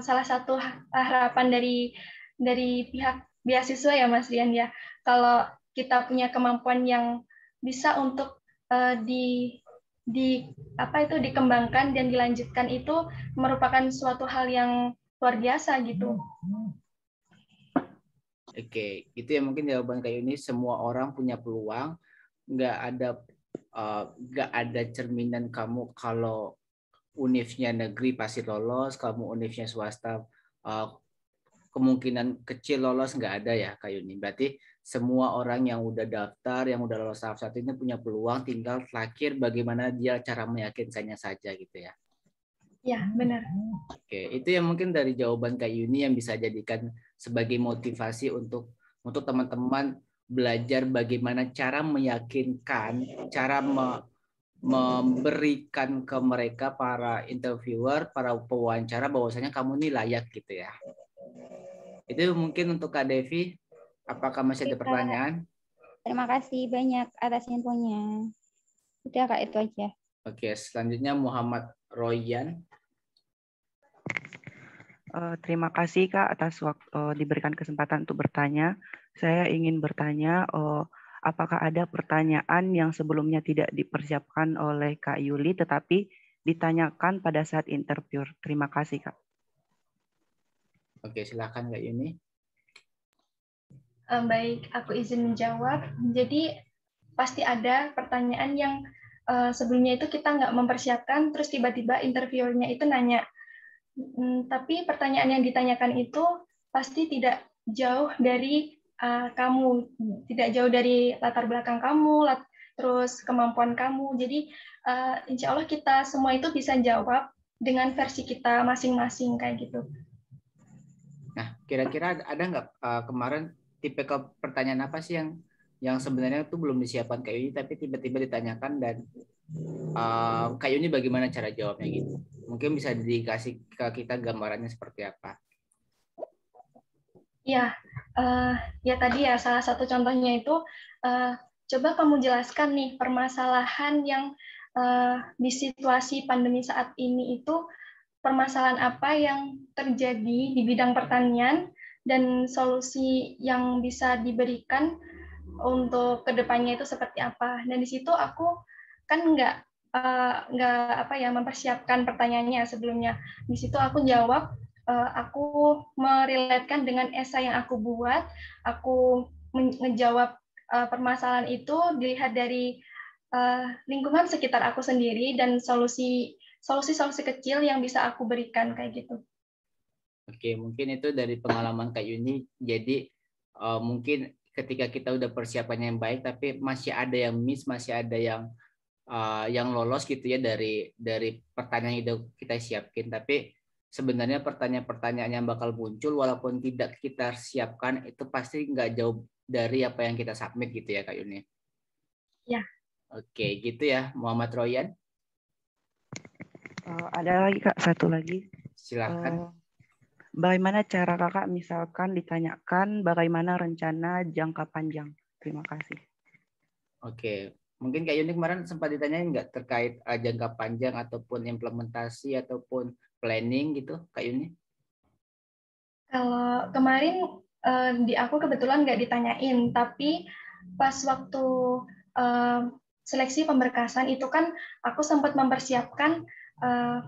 salah satu harapan dari pihak beasiswa ya Mas Rian ya. Kalau kita punya kemampuan yang bisa untuk dikembangkan dan dilanjutkan, itu merupakan suatu hal yang luar biasa gitu. Oke, itu ya mungkin jawaban Kak Yuni. Semua orang punya peluang, nggak ada cerminan kamu kalau univnya negeri pasti lolos, kamu univnya swasta kemungkinan kecil lolos, nggak ada ya Kak Yuni. Berarti semua orang yang udah daftar, yang udah lolos tahap 1 ini punya peluang, tinggal terakhir bagaimana dia cara meyakinkannya saja gitu ya. Ya, benar. Oke, itu yang mungkin dari jawaban Kak Yuni yang bisa jadikan sebagai motivasi untuk untuk teman-teman belajar bagaimana cara meyakinkan, cara memberikan ke mereka para interviewer, para pewawancara bahwasanya kamu ini layak gitu ya. Itu mungkin untuk Kak Devi. Apakah masih ada pertanyaan? Terima kasih banyak atas infonya. Udah Kak, itu aja. Oke, selanjutnya Muhammad Royan. Terima kasih Kak atas waktu diberikan kesempatan untuk bertanya. Saya ingin bertanya, apakah ada pertanyaan yang sebelumnya tidak dipersiapkan oleh Kak Yuli tetapi ditanyakan pada saat interview? Terima kasih Kak. Oke, silakan Kak Yuni. Baik, aku izin menjawab. Jadi pasti ada pertanyaan yang sebelumnya itu kita nggak mempersiapkan, terus tiba-tiba interviewernya itu nanya. Tapi pertanyaan yang ditanyakan itu pasti tidak jauh dari kamu, tidak jauh dari latar belakang kamu, terus kemampuan kamu. Jadi insya Allah kita semua itu bisa jawab dengan versi kita masing-masing kayak gitu. Nah, kira-kira ada nggak kemarin tipe pertanyaan apa sih yang sebenarnya itu belum disiapkan Kak Yuni tapi tiba-tiba ditanyakan dan Kak Yuni bagaimana cara jawabnya gitu? Mungkin bisa dikasih ke kita gambarannya seperti apa? Ya, ya tadi ya salah satu contohnya itu coba kamu jelaskan nih permasalahan yang di situasi pandemi saat ini itu permasalahan apa yang terjadi di bidang pertanian dan solusi yang bisa diberikan untuk kedepannya itu seperti apa. Dan di situ aku kan nggak mempersiapkan pertanyaannya sebelumnya. Di situ aku jawab, aku merelatekan dengan esai yang aku buat, aku menjawab permasalahan itu dilihat dari lingkungan sekitar aku sendiri dan solusi kecil yang bisa aku berikan kayak gitu. Oke, mungkin itu dari pengalaman Kak Yuni. Jadi mungkin ketika kita udah persiapannya yang baik, tapi masih ada yang miss, masih ada yang lolos gitu ya dari pertanyaan yang kita siapkan. Tapi sebenarnya pertanyaan-pertanyaan yang bakal muncul walaupun tidak kita siapkan itu pasti nggak jauh dari apa yang kita submit gitu ya Kak Yuni. Ya. Oke, gitu ya Muhammad Royan. Ada lagi Kak, satu lagi. Silakan. Bagaimana cara Kakak misalkan ditanyakan bagaimana rencana jangka panjang? Terima kasih. Oke. Mungkin Kak Yuni kemarin sempat ditanyain nggak terkait jangka panjang ataupun implementasi ataupun planning gitu, Kak Yuni? Kalau kemarin di aku kebetulan nggak ditanyain, tapi pas waktu seleksi pemberkasan itu kan aku sempat mempersiapkan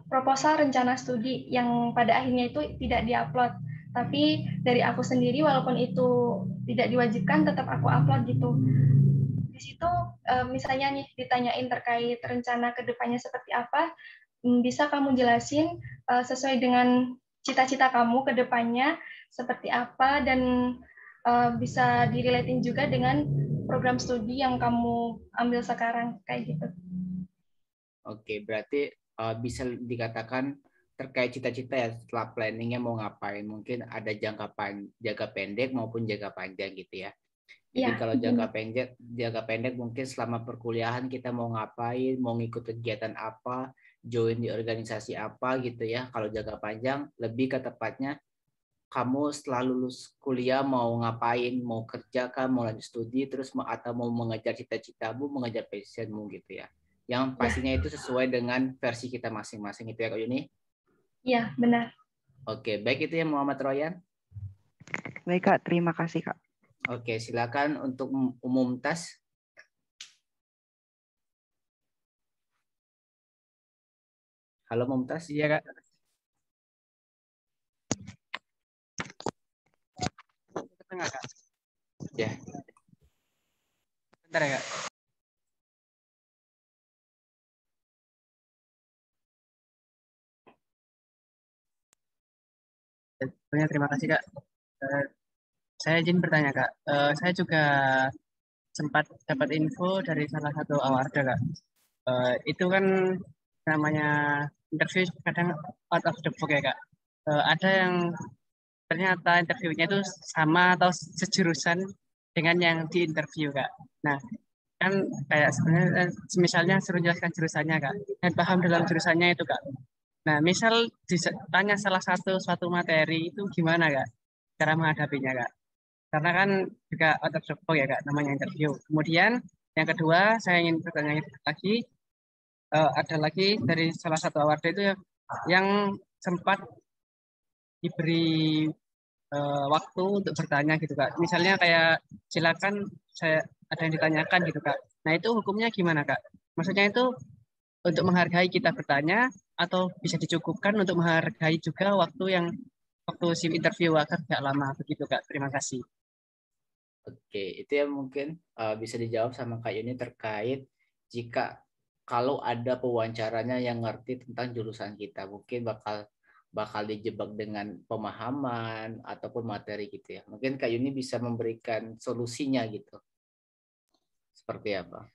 proposal rencana studi yang pada akhirnya itu tidak diupload. Tapi dari aku sendiri walaupun itu tidak diwajibkan tetap aku upload gitu. Di situ misalnya nih ditanyain terkait rencana kedepannya seperti apa, bisa kamu jelasin sesuai dengan cita-cita kamu kedepannya seperti apa dan bisa direlatin juga dengan program studi yang kamu ambil sekarang kayak gitu. Oke, berarti bisa dikatakan terkait cita-cita ya setelah planningnya mau ngapain, mungkin ada jangka pendek maupun jangka panjang gitu ya. Jadi ya, kalau jangka pendek mungkin selama perkuliahan kita mau ngapain, mau ngikut kegiatan apa, join di organisasi apa gitu ya. Kalau jangka panjang lebih ke tepatnya kamu setelah lulus kuliah mau ngapain, mau kerja kan, mau lanjut studi terus atau mau mengejar cita-citamu, mengejar passionmu gitu ya. Yang pastinya itu sesuai dengan versi kita masing-masing itu ya Kak Yuni? Iya, benar. Oke, baik itu ya Muhammad Royan. Baik Kak, terima kasih Kak. Oke, silakan untuk Mumtaz. Halo Mumtaz. Iya Kak. Tengah Kak. Ya. Bentar ya Kak. Terima kasih Kak. Saya izin bertanya Kak. Saya juga sempat dapat info dari salah satu awarda Kak. Itu kan namanya interview kadang out of the box ya Kak. Ada yang ternyata interviewnya itu sama atau sejurusan dengan yang diinterview Kak. Nah, kan kayak sebenarnya misalnya suruh jelaskan jurusannya Kak, dan paham dalam jurusannya itu Kak. Nah, misal ditanya salah suatu materi itu gimana Kak cara menghadapinya Kak? Karena kan juga out of the box ya Kak, namanya interview. Kemudian yang kedua saya ingin bertanya lagi, ada lagi dari salah satu award itu yang sempat diberi waktu untuk bertanya gitu Kak. Misalnya kayak silakan saya ada yang ditanyakan gitu Kak. Nah itu hukumnya gimana Kak? Maksudnya itu untuk menghargai kita bertanya atau bisa dicukupkan untuk menghargai juga waktu si interview agar tidak lama begitu Kak. Terima kasih. Oke, itu yang mungkin bisa dijawab sama Kak Yuni terkait jika kalau ada pewawancaranya yang ngerti tentang jurusan kita, mungkin bakal dijebak dengan pemahaman ataupun materi gitu ya. Mungkin Kak Yuni bisa memberikan solusinya gitu. Seperti apa?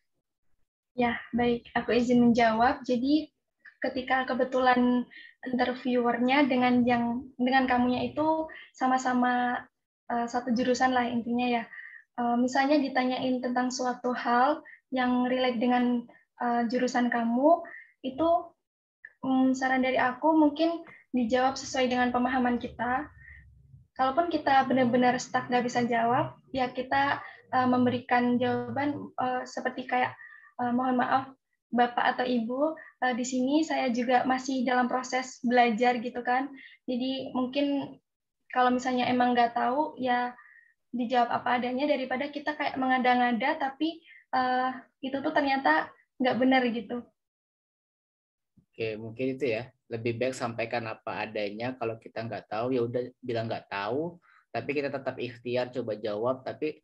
Ya, baik. Aku izin menjawab. Jadi ketika kebetulan interviewernya dengan kamunya itu sama-sama satu jurusan lah intinya ya. Misalnya ditanyain tentang suatu hal yang relate dengan jurusan kamu, itu saran dari aku mungkin dijawab sesuai dengan pemahaman kita. Kalaupun kita benar-benar stuck nggak bisa jawab, ya kita memberikan jawaban seperti kayak mohon maaf Bapak atau Ibu, di sini saya juga masih dalam proses belajar gitu kan. Jadi mungkin kalau misalnya emang nggak tahu, ya dijawab apa adanya daripada kita kayak mengada-ngada tapi itu tuh ternyata nggak benar gitu. Oke, mungkin itu ya. Lebih baik sampaikan apa adanya. Kalau kita nggak tahu, ya udah bilang nggak tahu. Tapi kita tetap ikhtiar coba jawab. Tapi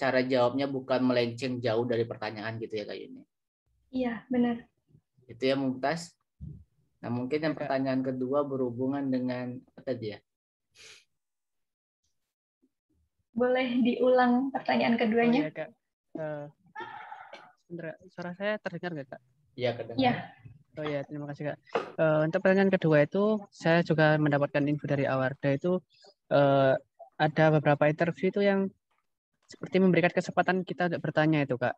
cara jawabnya bukan melenceng jauh dari pertanyaan gitu ya Kak Yuni. Iya, benar. Itu ya Mumtaz. Nah mungkin yang pertanyaan kedua berhubungan dengan apa tadi ya? Boleh diulang pertanyaan keduanya? Oh, iya, Kak. Suara saya terdengar nggak Kak? Iya, kedengar. Iya. Oh ya, terima kasih Kak. Untuk pertanyaan kedua itu, saya juga mendapatkan info dari Awarda itu ada beberapa interview itu yang seperti memberikan kesempatan kita untuk bertanya itu Kak.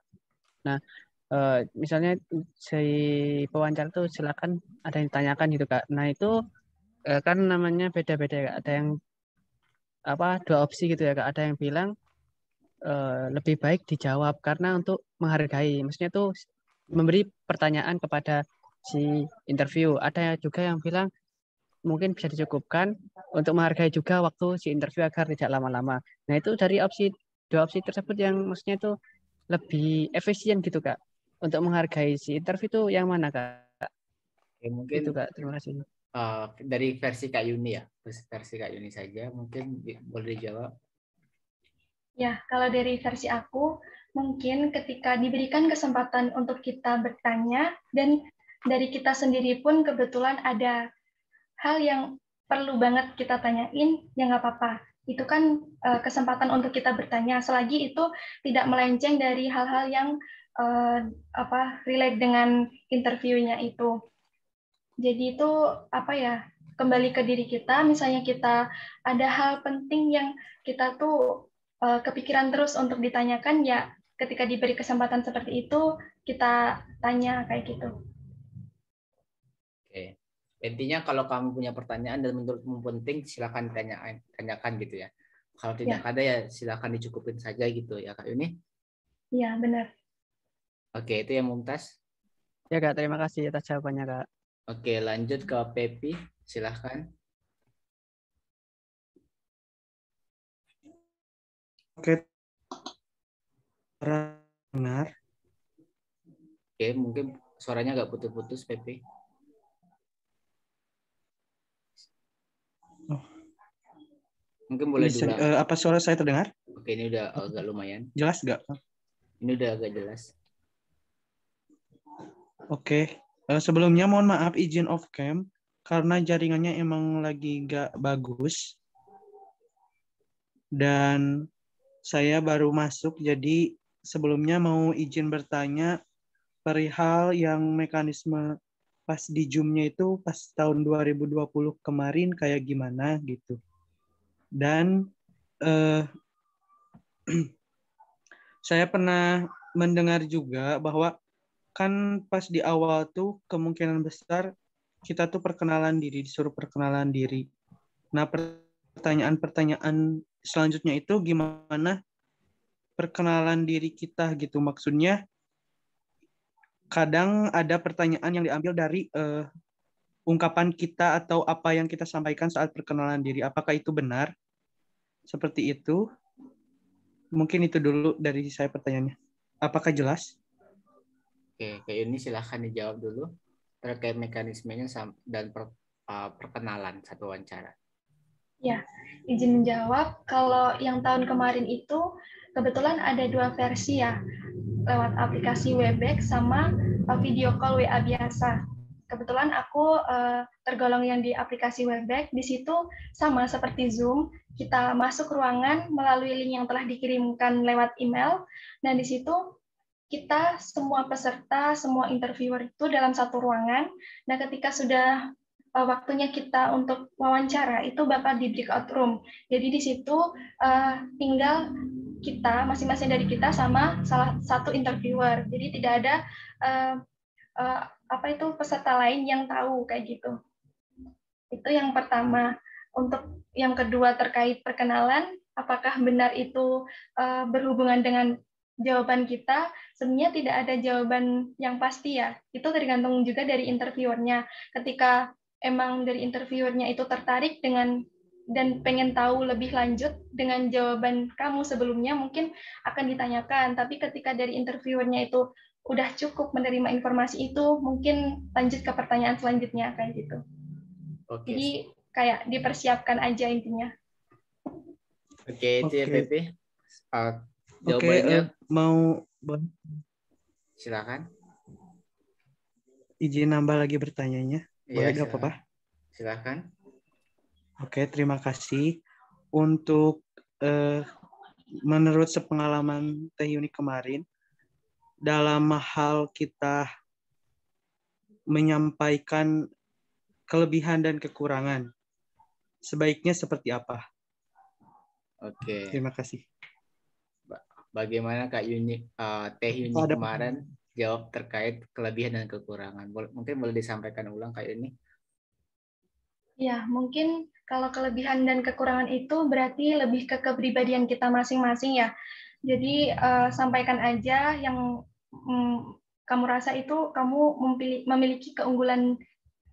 Nah, misalnya si pewawancara itu silakan ada yang ditanyakan gitu Kak. Nah itu kan namanya beda-beda Kak. Ada yang dua opsi gitu ya Kak. Ada yang bilang lebih baik dijawab karena untuk menghargai. Maksudnya itu memberi pertanyaan kepada si interview. Ada juga yang bilang mungkin bisa dicukupkan untuk menghargai juga waktu si interview agar tidak lama-lama. Nah itu dari dua opsi tersebut yang maksudnya itu lebih efisien gitu Kak. Untuk menghargai si interview itu yang mana Kak? Oke, mungkin itu Kak, terima kasih. Dari versi Kak Yuni ya, versi Kak Yuni saja mungkin boleh dijawab. Ya, kalau dari versi aku, mungkin ketika diberikan kesempatan untuk kita bertanya, dan dari kita sendiri pun kebetulan ada hal yang perlu banget kita tanyain, ya nggak apa-apa. Itu kan kesempatan untuk kita bertanya, selagi itu tidak melenceng dari hal-hal yang relate dengan interviewnya itu. Jadi itu kembali ke diri kita, misalnya kita ada hal penting yang kita tuh kepikiran terus untuk ditanyakan, ya ketika diberi kesempatan seperti itu kita tanya kayak gitu. Oke, intinya kalau kamu punya pertanyaan dan menurutmu penting silakan tanyakan gitu ya. Kalau tidak ada ya silakan dicukupin saja gitu ya Kak Yuni. Iya benar. Oke, itu yang Mumtaz. Ya Kak, terima kasih atas jawabannya Kak. Oke, lanjut ke Pepi, silahkan. Oke, benar. Oke, mungkin suaranya agak putus-putus, Pepi. Oh. Mungkin boleh bisa, dulu. apa suara saya terdengar? Oke, ini udah agak lumayan. Jelas nggak? Ini udah agak jelas. Oke. Sebelumnya mohon maaf izin off cam karena jaringannya emang lagi nggak bagus dan saya baru masuk, jadi sebelumnya mau izin bertanya perihal yang mekanisme pas di Zoom-nya itu pas tahun 2020 kemarin kayak gimana gitu. Dan saya pernah mendengar juga bahwa kan pas di awal tuh kemungkinan besar kita tuh disuruh perkenalan diri. Nah, pertanyaan-pertanyaan selanjutnya itu gimana perkenalan diri kita gitu. Maksudnya kadang ada pertanyaan yang diambil dari ungkapan kita atau apa yang kita sampaikan saat perkenalan diri. Apakah itu benar? Seperti itu. Mungkin itu dulu dari saya pertanyaannya. Apakah jelas? Oke, Kak Yuni silahkan dijawab dulu terkait mekanismenya dan perkenalan satu wawancara. Ya, izin menjawab. Kalau yang tahun kemarin itu kebetulan ada 2 versi ya, lewat aplikasi Webex sama video call WA biasa. Kebetulan aku tergolong yang di aplikasi Webex. Di situ sama seperti Zoom, kita masuk ruangan melalui link yang telah dikirimkan lewat email. Dan di situ kita semua peserta, semua interviewer itu dalam satu ruangan. Nah, ketika sudah waktunya kita untuk wawancara itu bakal di breakout room. Jadi di situ tinggal kita masing-masing dari kita sama salah satu interviewer. Jadi tidak ada peserta lain yang tahu kayak gitu. Itu yang pertama. Untuk yang kedua terkait perkenalan, apakah benar itu berhubungan dengan jawaban kita? Sebenarnya tidak ada jawaban yang pasti ya. Itu tergantung juga dari interviewernya. Ketika emang dari interviewernya itu tertarik dengan dan pengen tahu lebih lanjut dengan jawaban kamu sebelumnya, mungkin akan ditanyakan. Tapi ketika dari interviewernya itu udah cukup menerima informasi itu, mungkin lanjut ke pertanyaan selanjutnya kayak gitu. Oke. Jadi kayak dipersiapkan aja intinya. Oke, itu ya Pepe. Jawabannya mau silakan. Izin nambah lagi bertanyanya. Boleh nggak apa-apa? Silakan. Oke, terima kasih. Untuk menurut sepengalaman Teh Yuni kemarin, dalam hal kita menyampaikan kelebihan dan kekurangan, sebaiknya seperti apa? Oke. Terima kasih. Bagaimana Kak Yuni, Teh Yuni kemarin jawab terkait kelebihan dan kekurangan? Mungkin boleh disampaikan ulang Kak Yuni? Ya, mungkin kalau kelebihan dan kekurangan itu berarti lebih ke kepribadian kita masing-masing ya. Jadi sampaikan aja yang kamu rasa itu kamu memiliki keunggulan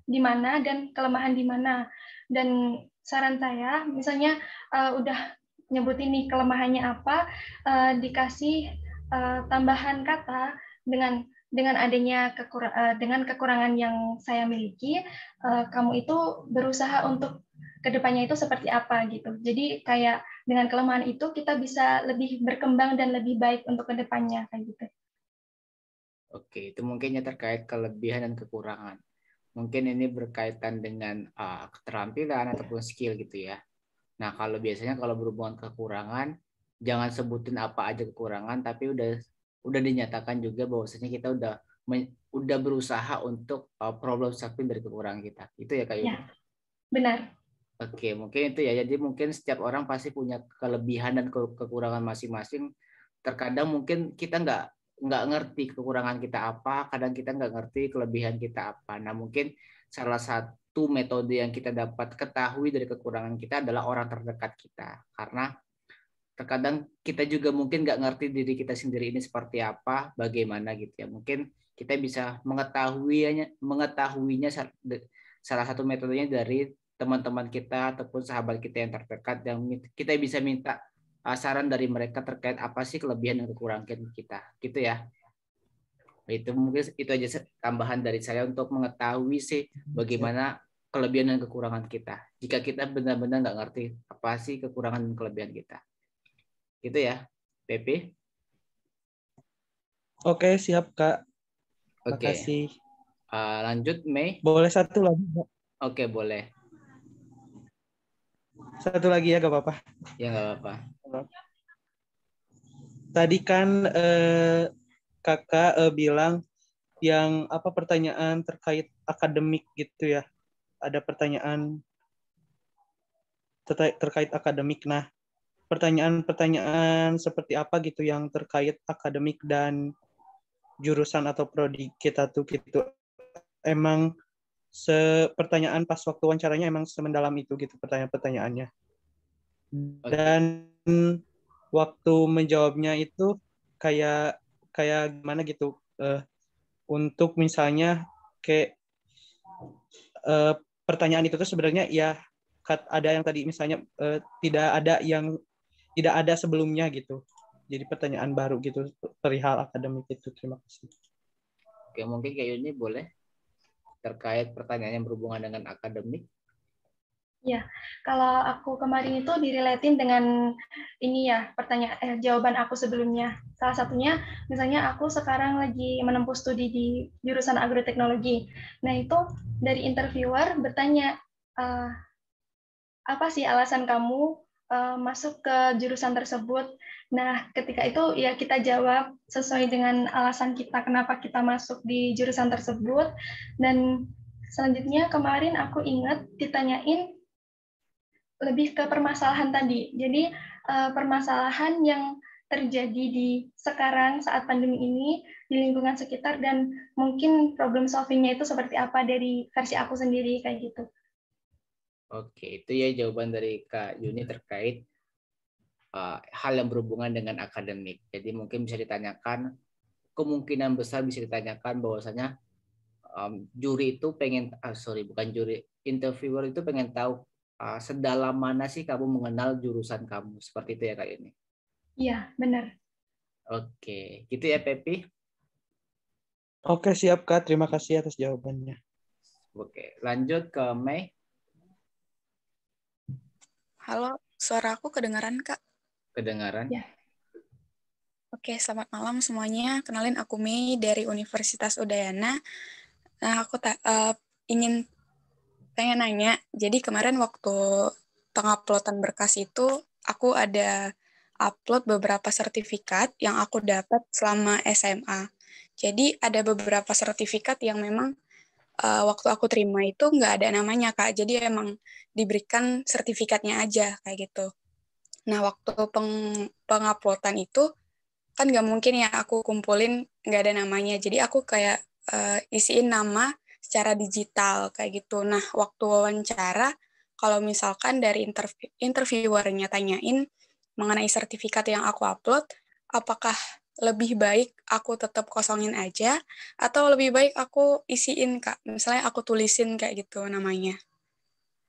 di mana dan kelemahan di mana. Dan saran saya, misalnya udah nyebutin nih kelemahannya apa, dikasih tambahan kata dengan adanya dengan kekurangan yang saya miliki, kamu itu berusaha untuk kedepannya itu seperti apa gitu. Jadi kayak dengan kelemahan itu kita bisa lebih berkembang dan lebih baik untuk kedepannya kayak gitu. Oke, itu mungkinnya terkait kelebihan dan kekurangan. Mungkin ini berkaitan dengan keterampilan ataupun skill gitu ya. Nah, kalau biasanya kalau berhubungan kekurangan, jangan sebutin apa aja kekurangan, tapi udah dinyatakan juga bahwasanya kita udah berusaha untuk problem solving dari kekurangan kita. Itu ya Kak Yuni? Ya, benar. Oke, mungkin itu ya. Jadi mungkin setiap orang pasti punya kelebihan dan kekurangan masing-masing. Terkadang mungkin kita nggak ngerti kekurangan kita apa, kadang kita nggak ngerti kelebihan kita apa. Nah, mungkin salah satu metode yang kita dapat ketahui dari kekurangan kita adalah orang terdekat kita. Karena terkadang kita juga mungkin nggak ngerti diri kita sendiri ini seperti apa, bagaimana gitu ya. Mungkin kita bisa mengetahuinya salah satu metodenya dari teman-teman kita ataupun sahabat kita yang terdekat, yang kita bisa minta saran dari mereka terkait apa sih kelebihan dan kekurangan kita, gitu ya. Itu mungkin itu aja tambahan dari saya untuk mengetahui sih bagaimana kelebihan dan kekurangan kita. Jika kita benar-benar nggak ngerti apa sih kekurangan dan kelebihan kita. Gitu ya, Pepe. Oke, siap Kak. Oke. Makasih. Lanjut, Mei. Boleh satu lagi, Kak? Oke, boleh. Satu lagi ya, gak apa-apa. Ya, gak apa-apa. Tadi kan Kakak bilang yang pertanyaan terkait akademik gitu ya. Ada pertanyaan terkait akademik. Nah, pertanyaan-pertanyaan seperti apa gitu yang terkait akademik dan jurusan atau prodi kita tuh gitu. Emang pertanyaan pas waktu wawancaranya emang semendalam itu gitu pertanyaan-pertanyaannya. Dan waktu menjawabnya itu kayak gimana gitu. Untuk misalnya kayak pertanyaan itu tuh sebenarnya ya ada yang tadi misalnya tidak ada sebelumnya gitu. Jadi pertanyaan baru gitu perihal akademik itu. Terima kasih. Oke, mungkin kayak ini boleh terkait pertanyaan yang berhubungan dengan akademik. Ya, kalau aku kemarin itu direlatin dengan ini ya, jawaban aku sebelumnya. Salah satunya, misalnya aku sekarang lagi menempuh studi di jurusan agroteknologi. Nah, itu dari interviewer bertanya, apa sih alasan kamu masuk ke jurusan tersebut? Nah, ketika itu ya kita jawab sesuai dengan alasan kita kenapa kita masuk di jurusan tersebut. Dan selanjutnya kemarin aku ingat ditanyain lebih ke permasalahan tadi. Jadi permasalahan yang terjadi di sekarang saat pandemi ini di lingkungan sekitar dan mungkin problem solving-nya itu seperti apa dari versi aku sendiri kayak gitu. Oke, itu ya jawaban dari Kak Yuni terkait hal yang berhubungan dengan akademik. Jadi mungkin bisa ditanyakan, kemungkinan besar bisa ditanyakan bahwasanya juri itu interviewer itu pengen tahu sedalam mana sih kamu mengenal jurusan kamu, seperti itu ya Kak Yuni. Iya, benar. Oke, gitu ya Pepi. Oke, siap Kak. Terima kasih atas jawabannya. Oke, lanjut ke Mei. Halo, suara aku kedengaran, Kak? Kedengaran. Ya. Oke, selamat malam semuanya. Kenalin aku Mei dari Universitas Udayana. Nah, aku pengen nanya. Jadi kemarin waktu penguploadan berkas itu, aku ada upload beberapa sertifikat yang aku dapat selama SMA. Jadi ada beberapa sertifikat yang memang waktu aku terima itu nggak ada namanya, Kak. Jadi emang diberikan sertifikatnya aja, kayak gitu. Nah, waktu penguploadan itu, kan nggak mungkin ya aku kumpulin nggak ada namanya. Jadi aku kayak isiin nama secara digital, kayak gitu. Nah, waktu wawancara, kalau misalkan dari interviewernya tanyain mengenai sertifikat yang aku upload, apakah lebih baik aku tetap kosongin aja, atau lebih baik aku isiin, Kak? Misalnya aku tulisin kayak gitu namanya.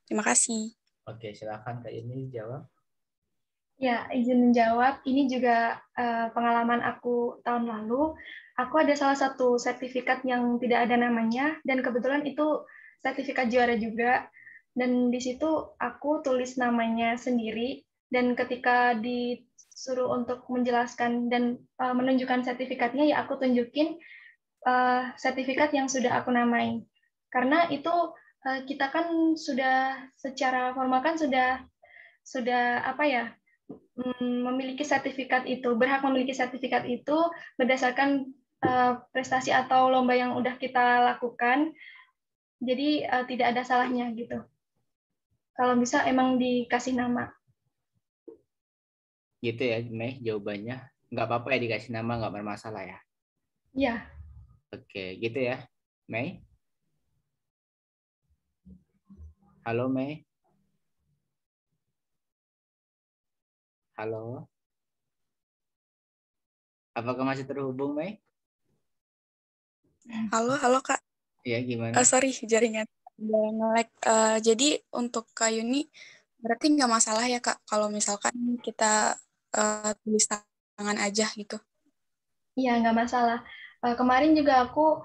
Terima kasih. Oke, silakan Kak Yuni jawab. Ya, izin menjawab. Ini juga pengalaman aku tahun lalu. Aku ada salah satu sertifikat yang tidak ada namanya, dan kebetulan itu sertifikat juara juga. Dan di situ aku tulis namanya sendiri, dan ketika disuruh untuk menjelaskan dan menunjukkan sertifikatnya, ya aku tunjukin sertifikat yang sudah aku namai. Karena itu kita kan sudah secara formal kan sudah apa ya, memiliki sertifikat itu, berhak memiliki sertifikat itu berdasarkan prestasi atau lomba yang udah kita lakukan. Jadi tidak ada salahnya gitu. Kalau bisa emang dikasih nama. Gitu ya, Mei, jawabannya. Nggak apa-apa ya dikasih nama, nggak bermasalah ya? Iya. Oke, gitu ya, Mei. Halo, Mei. Halo. Apakah masih terhubung, Mei? Halo Kak. Iya, gimana? Sorry, jaringan nge-lag. Jadi untuk Kak Yuni, berarti nggak masalah ya Kak, kalau misalkan kita tulis tangan aja gitu? Iya, nggak masalah. Kemarin juga aku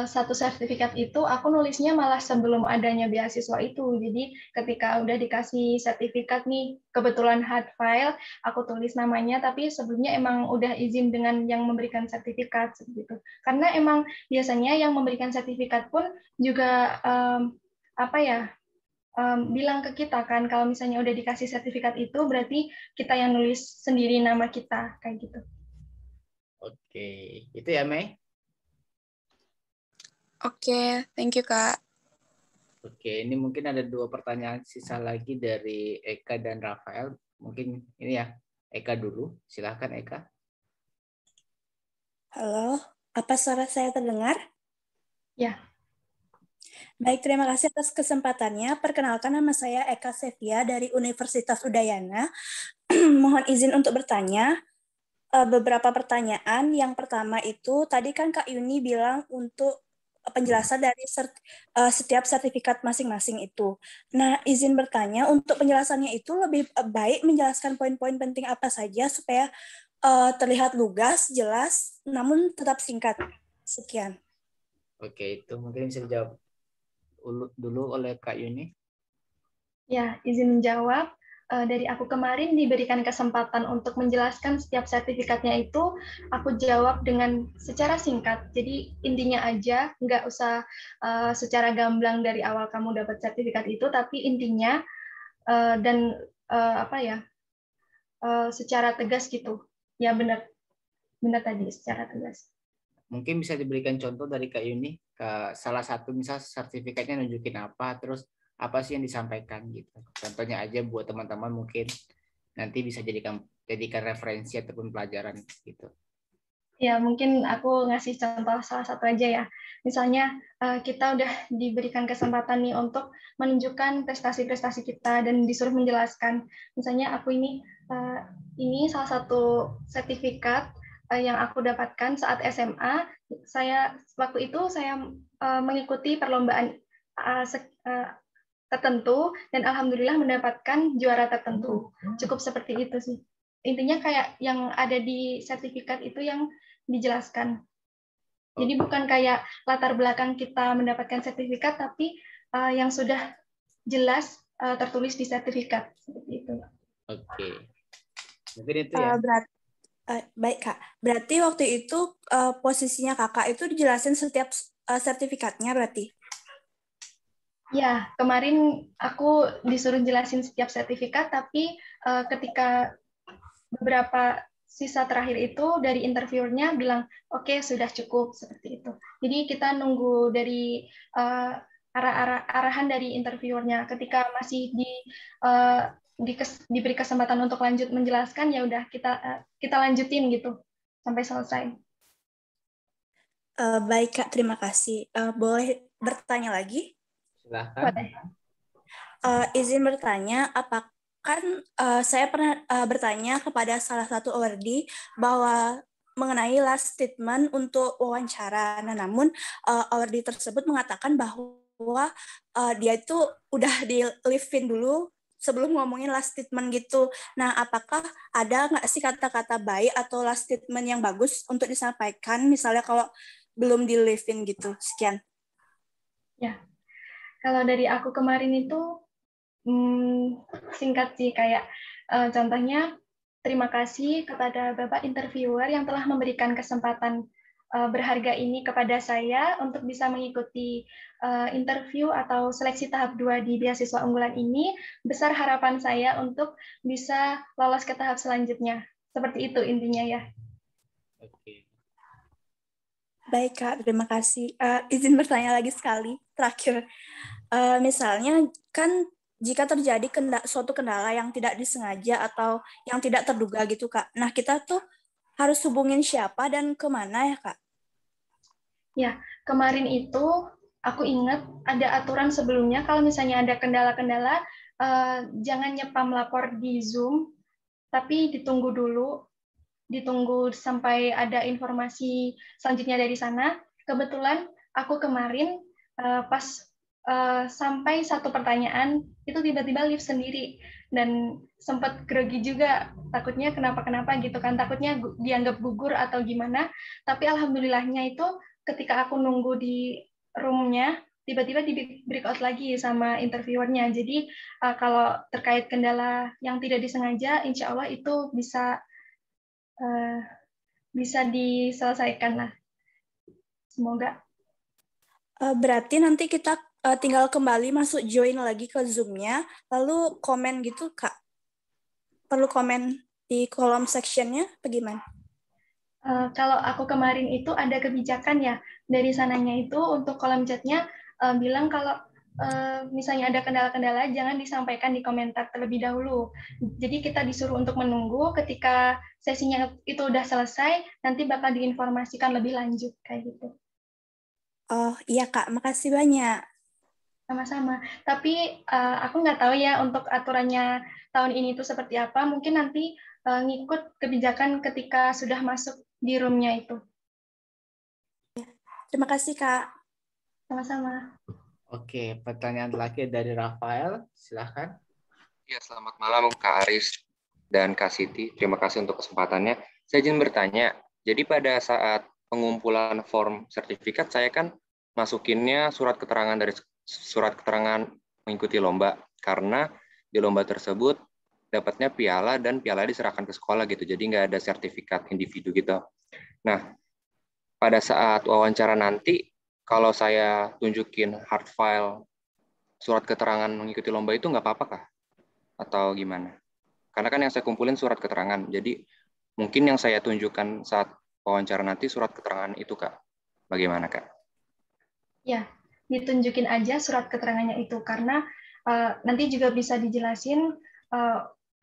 satu sertifikat itu aku nulisnya malah sebelum adanya beasiswa itu. Jadi ketika udah dikasih sertifikat nih, kebetulan hard file, aku tulis namanya, tapi sebelumnya emang udah izin dengan yang memberikan sertifikat seperti itu. Karena emang biasanya yang memberikan sertifikat pun juga bilang ke kita kan, kalau misalnya udah dikasih sertifikat itu berarti kita yang nulis sendiri nama kita kayak gitu. Oke, itu ya Mei. Oke, thank you Kak. Oke, ini mungkin ada 2 pertanyaan sisa lagi dari Eka dan Rafael. Mungkin ini ya, Eka dulu. Silahkan Eka. Halo, apa suara saya terdengar? Ya. Baik, terima kasih atas kesempatannya. Perkenalkan, nama saya Eka Sevia dari Universitas Udayana. Mohon izin untuk bertanya beberapa pertanyaan. Yang pertama itu, tadi kan Kak Yuni bilang untuk penjelasan dari setiap sertifikat masing-masing itu. Nah, izin bertanya, untuk penjelasannya itu lebih baik menjelaskan poin-poin penting apa saja supaya terlihat lugas, jelas, namun tetap singkat. Sekian. Oke, itu mungkin bisa dijawab dulu oleh Kak Yuni. Ya, izin menjawab. Dari aku kemarin diberikan kesempatan untuk menjelaskan setiap sertifikatnya itu, aku jawab dengan secara singkat. Jadi intinya aja, nggak usah secara gamblang dari awal kamu dapat sertifikat itu, tapi intinya dan secara tegas gitu. Ya benar tadi secara tegas. Mungkin bisa diberikan contoh dari Kak Yuni, ke salah satu misal sertifikatnya nunjukin apa, terus apa sih yang disampaikan gitu. Contohnya aja buat teman-teman mungkin nanti bisa jadikan referensi ataupun pelajaran gitu. Ya, mungkin aku ngasih contoh salah satu aja ya. Misalnya kita udah diberikan kesempatan nih untuk menunjukkan prestasi-prestasi kita dan disuruh menjelaskan. Misalnya aku ini salah satu sertifikat yang aku dapatkan saat SMA. Waktu itu saya mengikuti perlombaan tertentu dan alhamdulillah mendapatkan juara tertentu. Cukup seperti itu sih. Intinya kayak yang ada di sertifikat itu yang dijelaskan. Jadi bukan kayak latar belakang kita mendapatkan sertifikat, tapi yang sudah jelas tertulis di sertifikat seperti itu. Oke. Mungkin itu ya. Baik Kak. Berarti waktu itu posisinya Kakak itu dijelasin setiap sertifikatnya berarti? Ya, kemarin aku disuruh jelasin setiap sertifikat, tapi ketika beberapa sisa terakhir itu dari interviewernya bilang, oke, sudah cukup, seperti itu. Jadi kita nunggu dari arahan dari interviewernya. Ketika masih diberi kesempatan untuk lanjut menjelaskan, ya udah kita lanjutin gitu sampai selesai. Baik Kak, terima kasih. Boleh bertanya lagi? Silahkan. Izin bertanya, saya pernah bertanya kepada salah satu awardee bahwa mengenai last statement untuk wawancara. Nah, namun awardee tersebut mengatakan bahwa dia itu udah di leave-in dulu sebelum ngomongin last statement gitu. Nah, apakah ada nggak sih kata-kata baik atau last statement yang bagus untuk disampaikan, misalnya kalau belum di leave-in gitu? Sekian. Ya. Kalau dari aku kemarin itu singkat sih, kayak contohnya terima kasih kepada Bapak interviewer yang telah memberikan kesempatan berharga ini kepada saya untuk bisa mengikuti interview atau seleksi tahap 2 di beasiswa unggulan ini. Besar harapan saya untuk bisa lolos ke tahap selanjutnya. Seperti itu intinya ya. Oke. Baik Kak, terima kasih. Izin bertanya lagi sekali, terakhir. Misalnya kan jika terjadi suatu kendala yang tidak disengaja atau yang tidak terduga gitu Kak. Nah kita tuh harus hubungin siapa dan kemana ya Kak? Ya, kemarin itu aku ingat ada aturan sebelumnya kalau misalnya ada kendala-kendala, jangan nyepam lapor di Zoom, tapi ditunggu dulu, ditunggu sampai ada informasi selanjutnya dari sana. Kebetulan aku kemarin pas sampai satu pertanyaan itu tiba-tiba lift sendiri dan sempat grogi juga, takutnya kenapa-kenapa gitu kan, takutnya dianggap gugur atau gimana, tapi alhamdulillahnya itu ketika aku nunggu di room-nya tiba-tiba di breakout lagi sama interviewernya. Jadi kalau terkait kendala yang tidak disengaja, insya Allah itu bisa diselesaikan lah. Semoga. Berarti nanti kita tinggal kembali masuk join lagi ke Zoom-nya, lalu komen gitu Kak? Perlu komen di kolom section-nya, bagaimana? Kalau aku kemarin itu ada kebijakan ya, dari sananya itu untuk kolom chat-nya bilang kalau misalnya ada kendala-kendala, jangan disampaikan di komentar terlebih dahulu. Jadi kita disuruh untuk menunggu ketika sesinya itu udah selesai, nanti bakal diinformasikan lebih lanjut kayak gitu. Oh iya Kak, makasih banyak. Sama-sama. Tapi aku nggak tahu ya untuk aturannya tahun ini itu seperti apa. Mungkin nanti ngikut kebijakan ketika sudah masuk di room-nya itu. Terima kasih Kak. Sama-sama. Oke, pertanyaan terakhir dari Rafael, silahkan. Ya, selamat malam Kak Aris dan Kak Siti. Terima kasih untuk kesempatannya. Saya izin bertanya, jadi pada saat pengumpulan form sertifikat, saya kan masukinnya surat keterangan mengikuti lomba, karena di lomba tersebut dapatnya piala dan piala diserahkan ke sekolah gitu, jadi nggak ada sertifikat individu gitu. Nah, pada saat wawancara nanti, kalau saya tunjukin hard file surat keterangan mengikuti lomba itu nggak apa-apa kah? Atau gimana? Karena kan yang saya kumpulin surat keterangan, jadi mungkin yang saya tunjukkan saat wawancara nanti surat keterangan itu Kak. Bagaimana Kak? Ya, ditunjukin aja surat keterangannya itu, karena nanti juga bisa dijelasin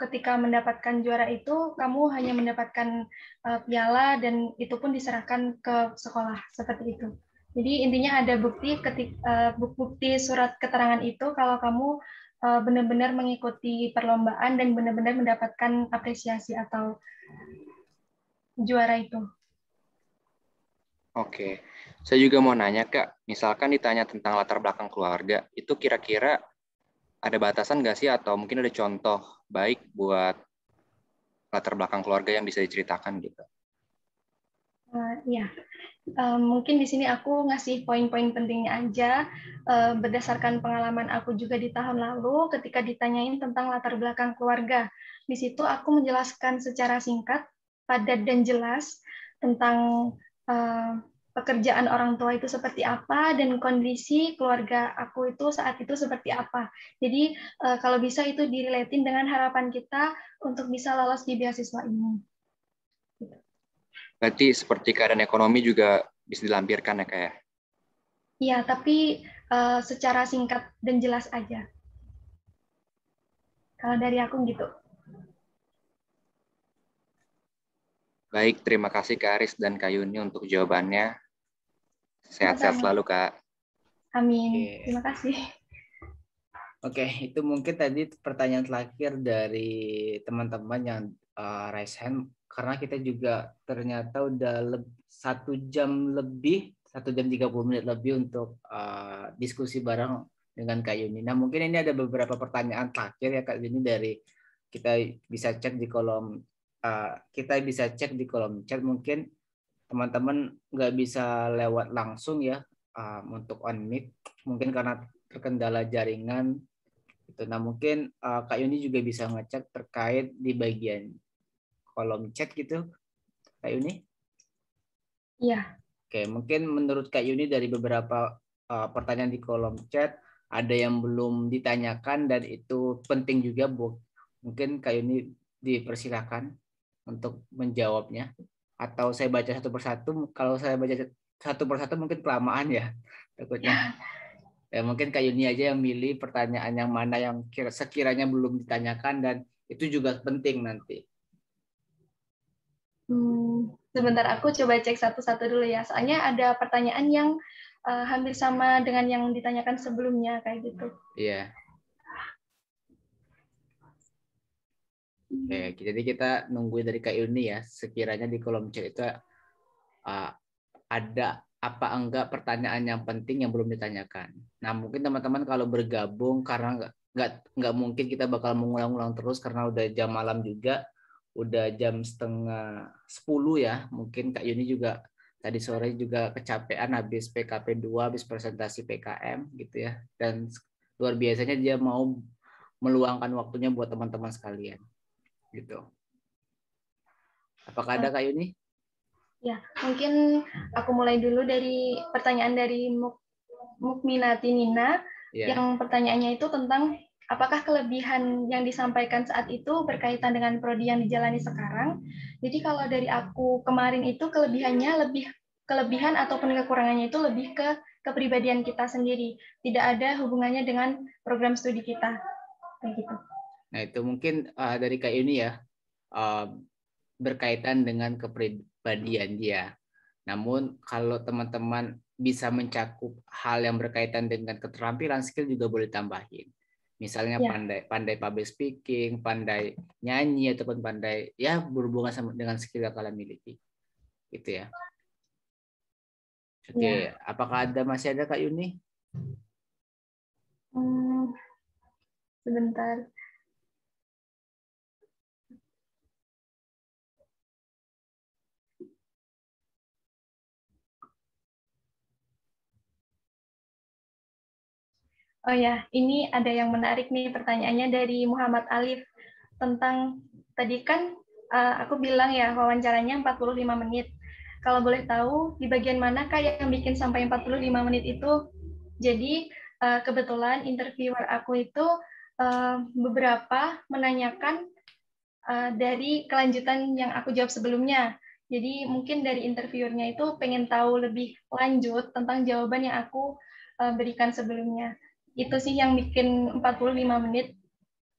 ketika mendapatkan juara itu, kamu hanya mendapatkan piala dan itu pun diserahkan ke sekolah, seperti itu. Jadi intinya ada bukti surat keterangan itu kalau kamu benar-benar mengikuti perlombaan dan benar-benar mendapatkan apresiasi atau juara itu. Oke, saya juga mau nanya Kak, misalkan ditanya tentang latar belakang keluarga, itu kira-kira ada batasan nggak sih atau mungkin ada contoh baik buat latar belakang keluarga yang bisa diceritakan gitu? Ya, mungkin di sini aku ngasih poin-poin pentingnya aja berdasarkan pengalaman aku juga di tahun lalu ketika ditanyain tentang latar belakang keluarga. Di situ aku menjelaskan secara singkat, padat dan jelas tentang pekerjaan orang tua itu seperti apa dan kondisi keluarga aku itu saat itu seperti apa. Jadi kalau bisa itu direlatin dengan harapan kita untuk bisa lolos di beasiswa ini. Berarti seperti keadaan ekonomi juga bisa dilampirkan ya Kak ya? Iya, tapi secara singkat dan jelas aja. Kalau dari aku gitu. Baik, terima kasih Kak Aris dan Kak Yuni untuk jawabannya. Sehat-sehat selalu Kak. Amin. Terima kasih. Oke, itu mungkin tadi pertanyaan terakhir dari teman-teman yang raise hand, karena kita juga ternyata udah 1 jam lebih, 1 jam 30 menit lebih untuk diskusi bareng dengan Kak Yuni. Nah, mungkin ini ada beberapa pertanyaan terakhir ya Kak Yuni, dari kita bisa cek di kolom chat. Mungkin teman-teman nggak bisa lewat langsung ya untuk on mic, mungkin karena terkendala jaringan. Nah, mungkin Kak Yuni juga bisa ngecek terkait di bagian kolom chat gitu, Kak Yuni? Iya. Oke, mungkin menurut Kak Yuni dari beberapa pertanyaan di kolom chat, ada yang belum ditanyakan dan itu penting juga, Bu. Mungkin Kak Yuni dipersilakan untuk menjawabnya. Atau saya baca satu persatu, kalau saya baca satu persatu mungkin kelamaan ya, takutnya. Ya, mungkin Kak Yuni aja yang milih pertanyaan yang mana yang sekiranya belum ditanyakan dan itu juga penting nanti. Sebentar, aku coba cek satu-satu dulu ya. Soalnya ada pertanyaan yang hampir sama dengan yang ditanyakan sebelumnya kayak gitu. Iya. Oke, jadi kita nunggu dari Kak Yuni ya. Sekiranya di kolom chat itu ada apa enggak pertanyaan yang penting yang belum ditanyakan. Nah, mungkin teman-teman kalau bergabung karena nggak mungkin kita bakal mengulang-ulang terus karena udah jam malam juga, udah jam 9:30 ya. Mungkin Kak Yuni juga tadi sore juga kecapean habis PKP 2, habis presentasi PKM gitu ya. Dan luar biasanya dia mau meluangkan waktunya buat teman-teman sekalian. Gitu. Apakah ada Kak Yuni? Ya, mungkin aku mulai dulu dari pertanyaan dari Mukminati Nina, yang pertanyaannya itu tentang apakah kelebihan yang disampaikan saat itu berkaitan dengan prodi yang dijalani sekarang. Jadi kalau dari aku kemarin itu kelebihan ataupun kekurangannya itu lebih ke kepribadian kita sendiri, tidak ada hubungannya dengan program studi kita, kayak gitu. Nah itu mungkin dari Kak Yuni ya, berkaitan dengan kepribadian dia. Namun kalau teman-teman bisa mencakup hal yang berkaitan dengan keterampilan, skill juga boleh tambahin. Misalnya pandai public speaking, pandai nyanyi, ataupun pandai ya berhubungan sama dengan skill yang kalian miliki. Gitu ya. Oke, apakah masih ada Kak Yuni? Sebentar. Oh ya, ini ada yang menarik nih pertanyaannya dari Muhammad Alif tentang tadi kan aku bilang ya wawancaranya 45 menit. Kalau boleh tahu di bagian mana Kak yang bikin sampai 45 menit itu? Jadi kebetulan interviewer aku itu beberapa menanyakan dari kelanjutan yang aku jawab sebelumnya. Jadi mungkin dari interviewernya itu pengen tahu lebih lanjut tentang jawaban yang aku berikan sebelumnya. Itu sih yang bikin 45 menit.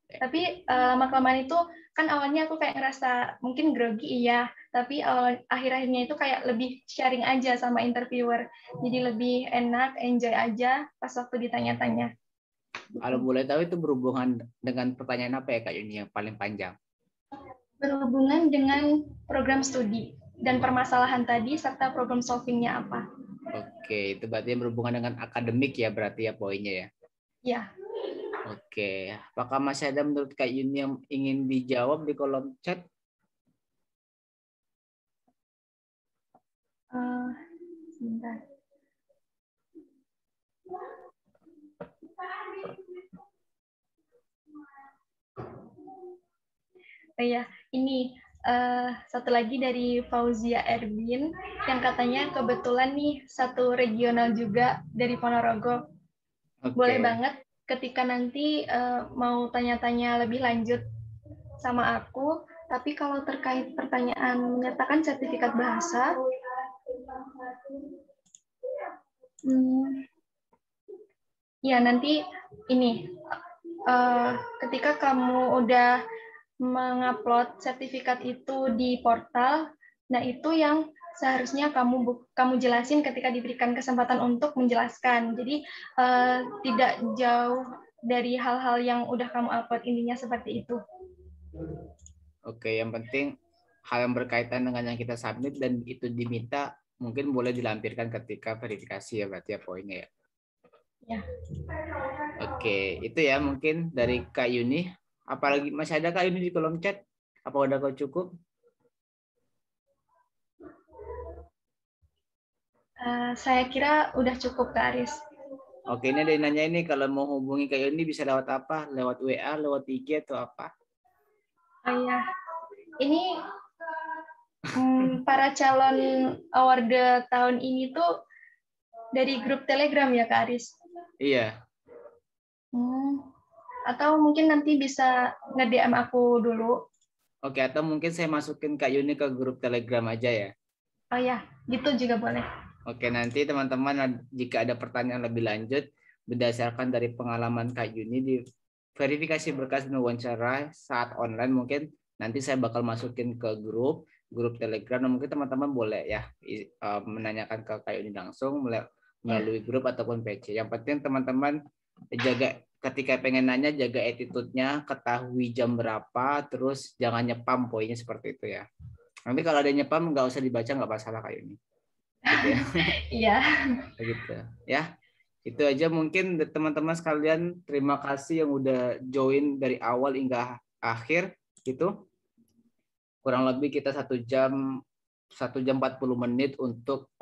Tapi lama-kelamaan itu kan awalnya aku kayak ngerasa mungkin grogi iya, tapi akhir-akhirnya itu kayak lebih sharing aja sama interviewer. Jadi lebih enak, enjoy aja pas waktu ditanya-tanya. Kalau boleh tahu itu berhubungan dengan pertanyaan apa ya Kak Yuni yang paling panjang? Berhubungan dengan program studi dan permasalahan tadi serta problem solving-nya apa. Oke, itu berarti berhubungan dengan akademik ya berarti ya poinnya ya? Ya. Oke, apakah masih ada menurut Kak Yuni yang ingin dijawab di kolom chat? Sebentar. Oh ya, ini satu lagi dari Fauzia Erbin yang katanya kebetulan nih satu regional juga dari Ponorogo. Boleh banget ketika nanti mau tanya-tanya lebih lanjut sama aku, tapi kalau terkait pertanyaan menyertakan sertifikat bahasa, ya nanti ini ketika kamu udah mengupload sertifikat itu di portal, nah itu yang seharusnya kamu jelasin ketika diberikan kesempatan untuk menjelaskan. Jadi tidak jauh dari hal-hal yang udah kamu upload, intinya seperti itu. Oke, yang penting hal yang berkaitan dengan yang kita submit dan itu diminta mungkin boleh dilampirkan ketika verifikasi ya berarti ya poinnya ya. Ya. Oke, itu ya mungkin dari Kak Yuni. Apalagi masih ada Kak Yuni di kolom chat? Apa udah kau cukup? Saya kira udah cukup Kak Aris. Oke, ini ada yang nanya ini kalau mau hubungi Kak Yuni bisa lewat apa? Lewat WA, lewat IG atau apa? Oh iya, ini para calon award tahun ini tuh dari grup Telegram ya Kak Aris? Iya. Atau mungkin nanti bisa nge-DM aku dulu. Oke, atau mungkin saya masukin Kak Yuni ke grup Telegram aja ya? Oh ya, gitu juga boleh. Oke, nanti teman-teman jika ada pertanyaan lebih lanjut berdasarkan dari pengalaman Kak Yuni di verifikasi berkas dan wawancara saat online mungkin nanti saya bakal masukin ke grup Telegram. Mungkin teman-teman boleh ya menanyakan ke Kak Yuni langsung melalui grup ataupun PC. Yang penting teman-teman jaga ketika pengen nanya jaga attitude-nya, ketahui jam berapa, terus jangan nyepam poinnya seperti itu ya. Nanti kalau ada nyepam nggak usah dibaca, nggak masalah kayak ini. Gitu ya. Iya. Begitu ya. Itu aja mungkin teman-teman sekalian, terima kasih yang udah join dari awal hingga akhir gitu. Kurang lebih kita 1 jam 40 menit untuk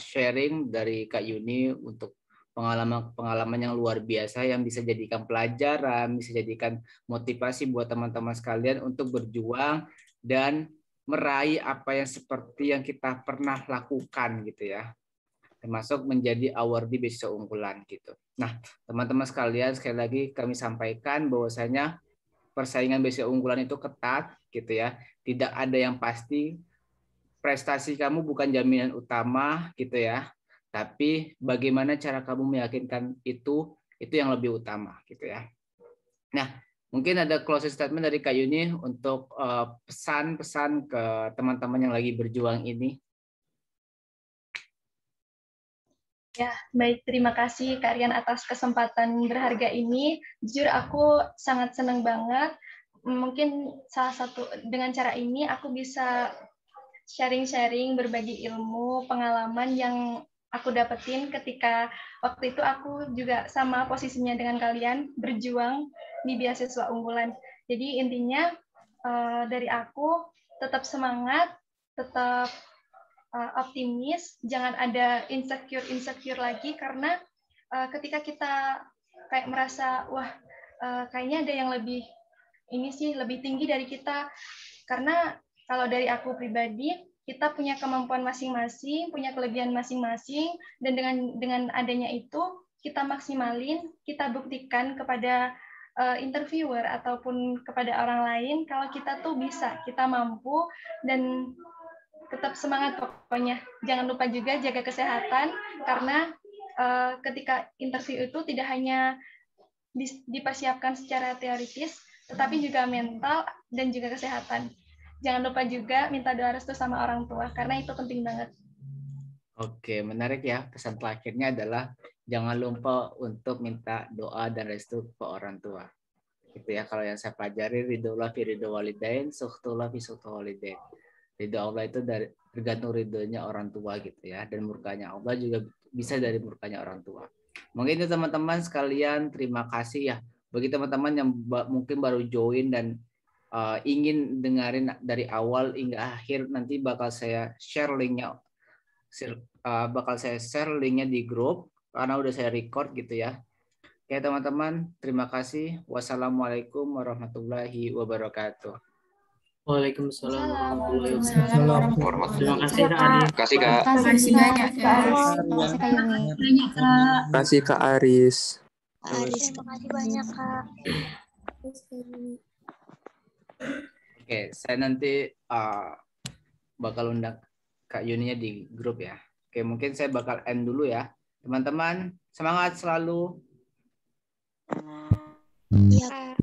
sharing dari Kak Yuni untuk pengalaman yang luar biasa yang bisa jadikan pelajaran, bisa jadikan motivasi buat teman-teman sekalian untuk berjuang dan meraih apa yang seperti yang kita pernah lakukan gitu ya. Termasuk menjadi awardee beasiswa unggulan gitu. Nah, teman-teman sekalian sekali lagi kami sampaikan bahwasanya persaingan beasiswa unggulan itu ketat gitu ya. Tidak ada yang pasti. Prestasi kamu bukan jaminan utama gitu ya. Tapi bagaimana cara kamu meyakinkan itu yang lebih utama gitu ya. Nah, mungkin ada closing statement dari Kak Yuni untuk pesan-pesan ke teman-teman yang lagi berjuang ini. Ya, baik. Terima kasih Kak Rian atas kesempatan berharga ini. Jujur aku sangat senang banget. Mungkin salah satu dengan cara ini aku bisa sharing-sharing, berbagi ilmu, pengalaman yang aku dapetin ketika waktu itu aku juga sama posisinya dengan kalian, berjuang di beasiswa unggulan. Jadi intinya dari aku tetap semangat, tetap optimis, jangan ada insecure lagi, karena ketika kita kayak merasa wah kayaknya ada yang lebih lebih tinggi dari kita, karena kalau dari aku pribadi kita punya kemampuan masing-masing, punya kelebihan masing-masing, dan dengan adanya itu kita maksimalin, kita buktikan kepada interviewer ataupun kepada orang lain kalau kita tuh bisa, kita mampu, dan tetap semangat pokoknya. Jangan lupa juga jaga kesehatan, karena ketika interview itu tidak hanya dipersiapkan secara teoritis, tetapi juga mental dan juga kesehatan. Jangan lupa juga minta doa restu sama orang tua, karena itu penting banget. Oke, menarik ya. Pesan terakhirnya adalah jangan lupa untuk minta doa dan restu ke orang tua. Gitu ya, kalau yang saya pelajari, ridhoullah fi ridho walidain, sukhtullah fi sukhtu walidain. Ridho Allah itu tergantung ridhonya orang tua gitu ya, dan murkanya Allah juga bisa dari murkanya orang tua. Mungkin itu teman-teman sekalian, terima kasih ya bagi teman-teman yang mungkin baru join dan ingin dengerin dari awal hingga akhir. Nanti bakal saya share linknya, di grup karena udah saya record gitu ya. Oke teman-teman, terima kasih. Wassalamualaikum warahmatullahi wabarakatuh. Waalaikumsalam warahmatullahi wabarakatuh. Terima kasih Kak Aris. Terima kasih Kak. Terima kasih banyak Kak. Terima kasih Kak Aris. Terima kasih banyak Kak. Oke, saya nanti bakal undang Kak Yuninya di grup ya. Oke, mungkin saya bakal end dulu ya. Teman-teman, semangat selalu. Iya.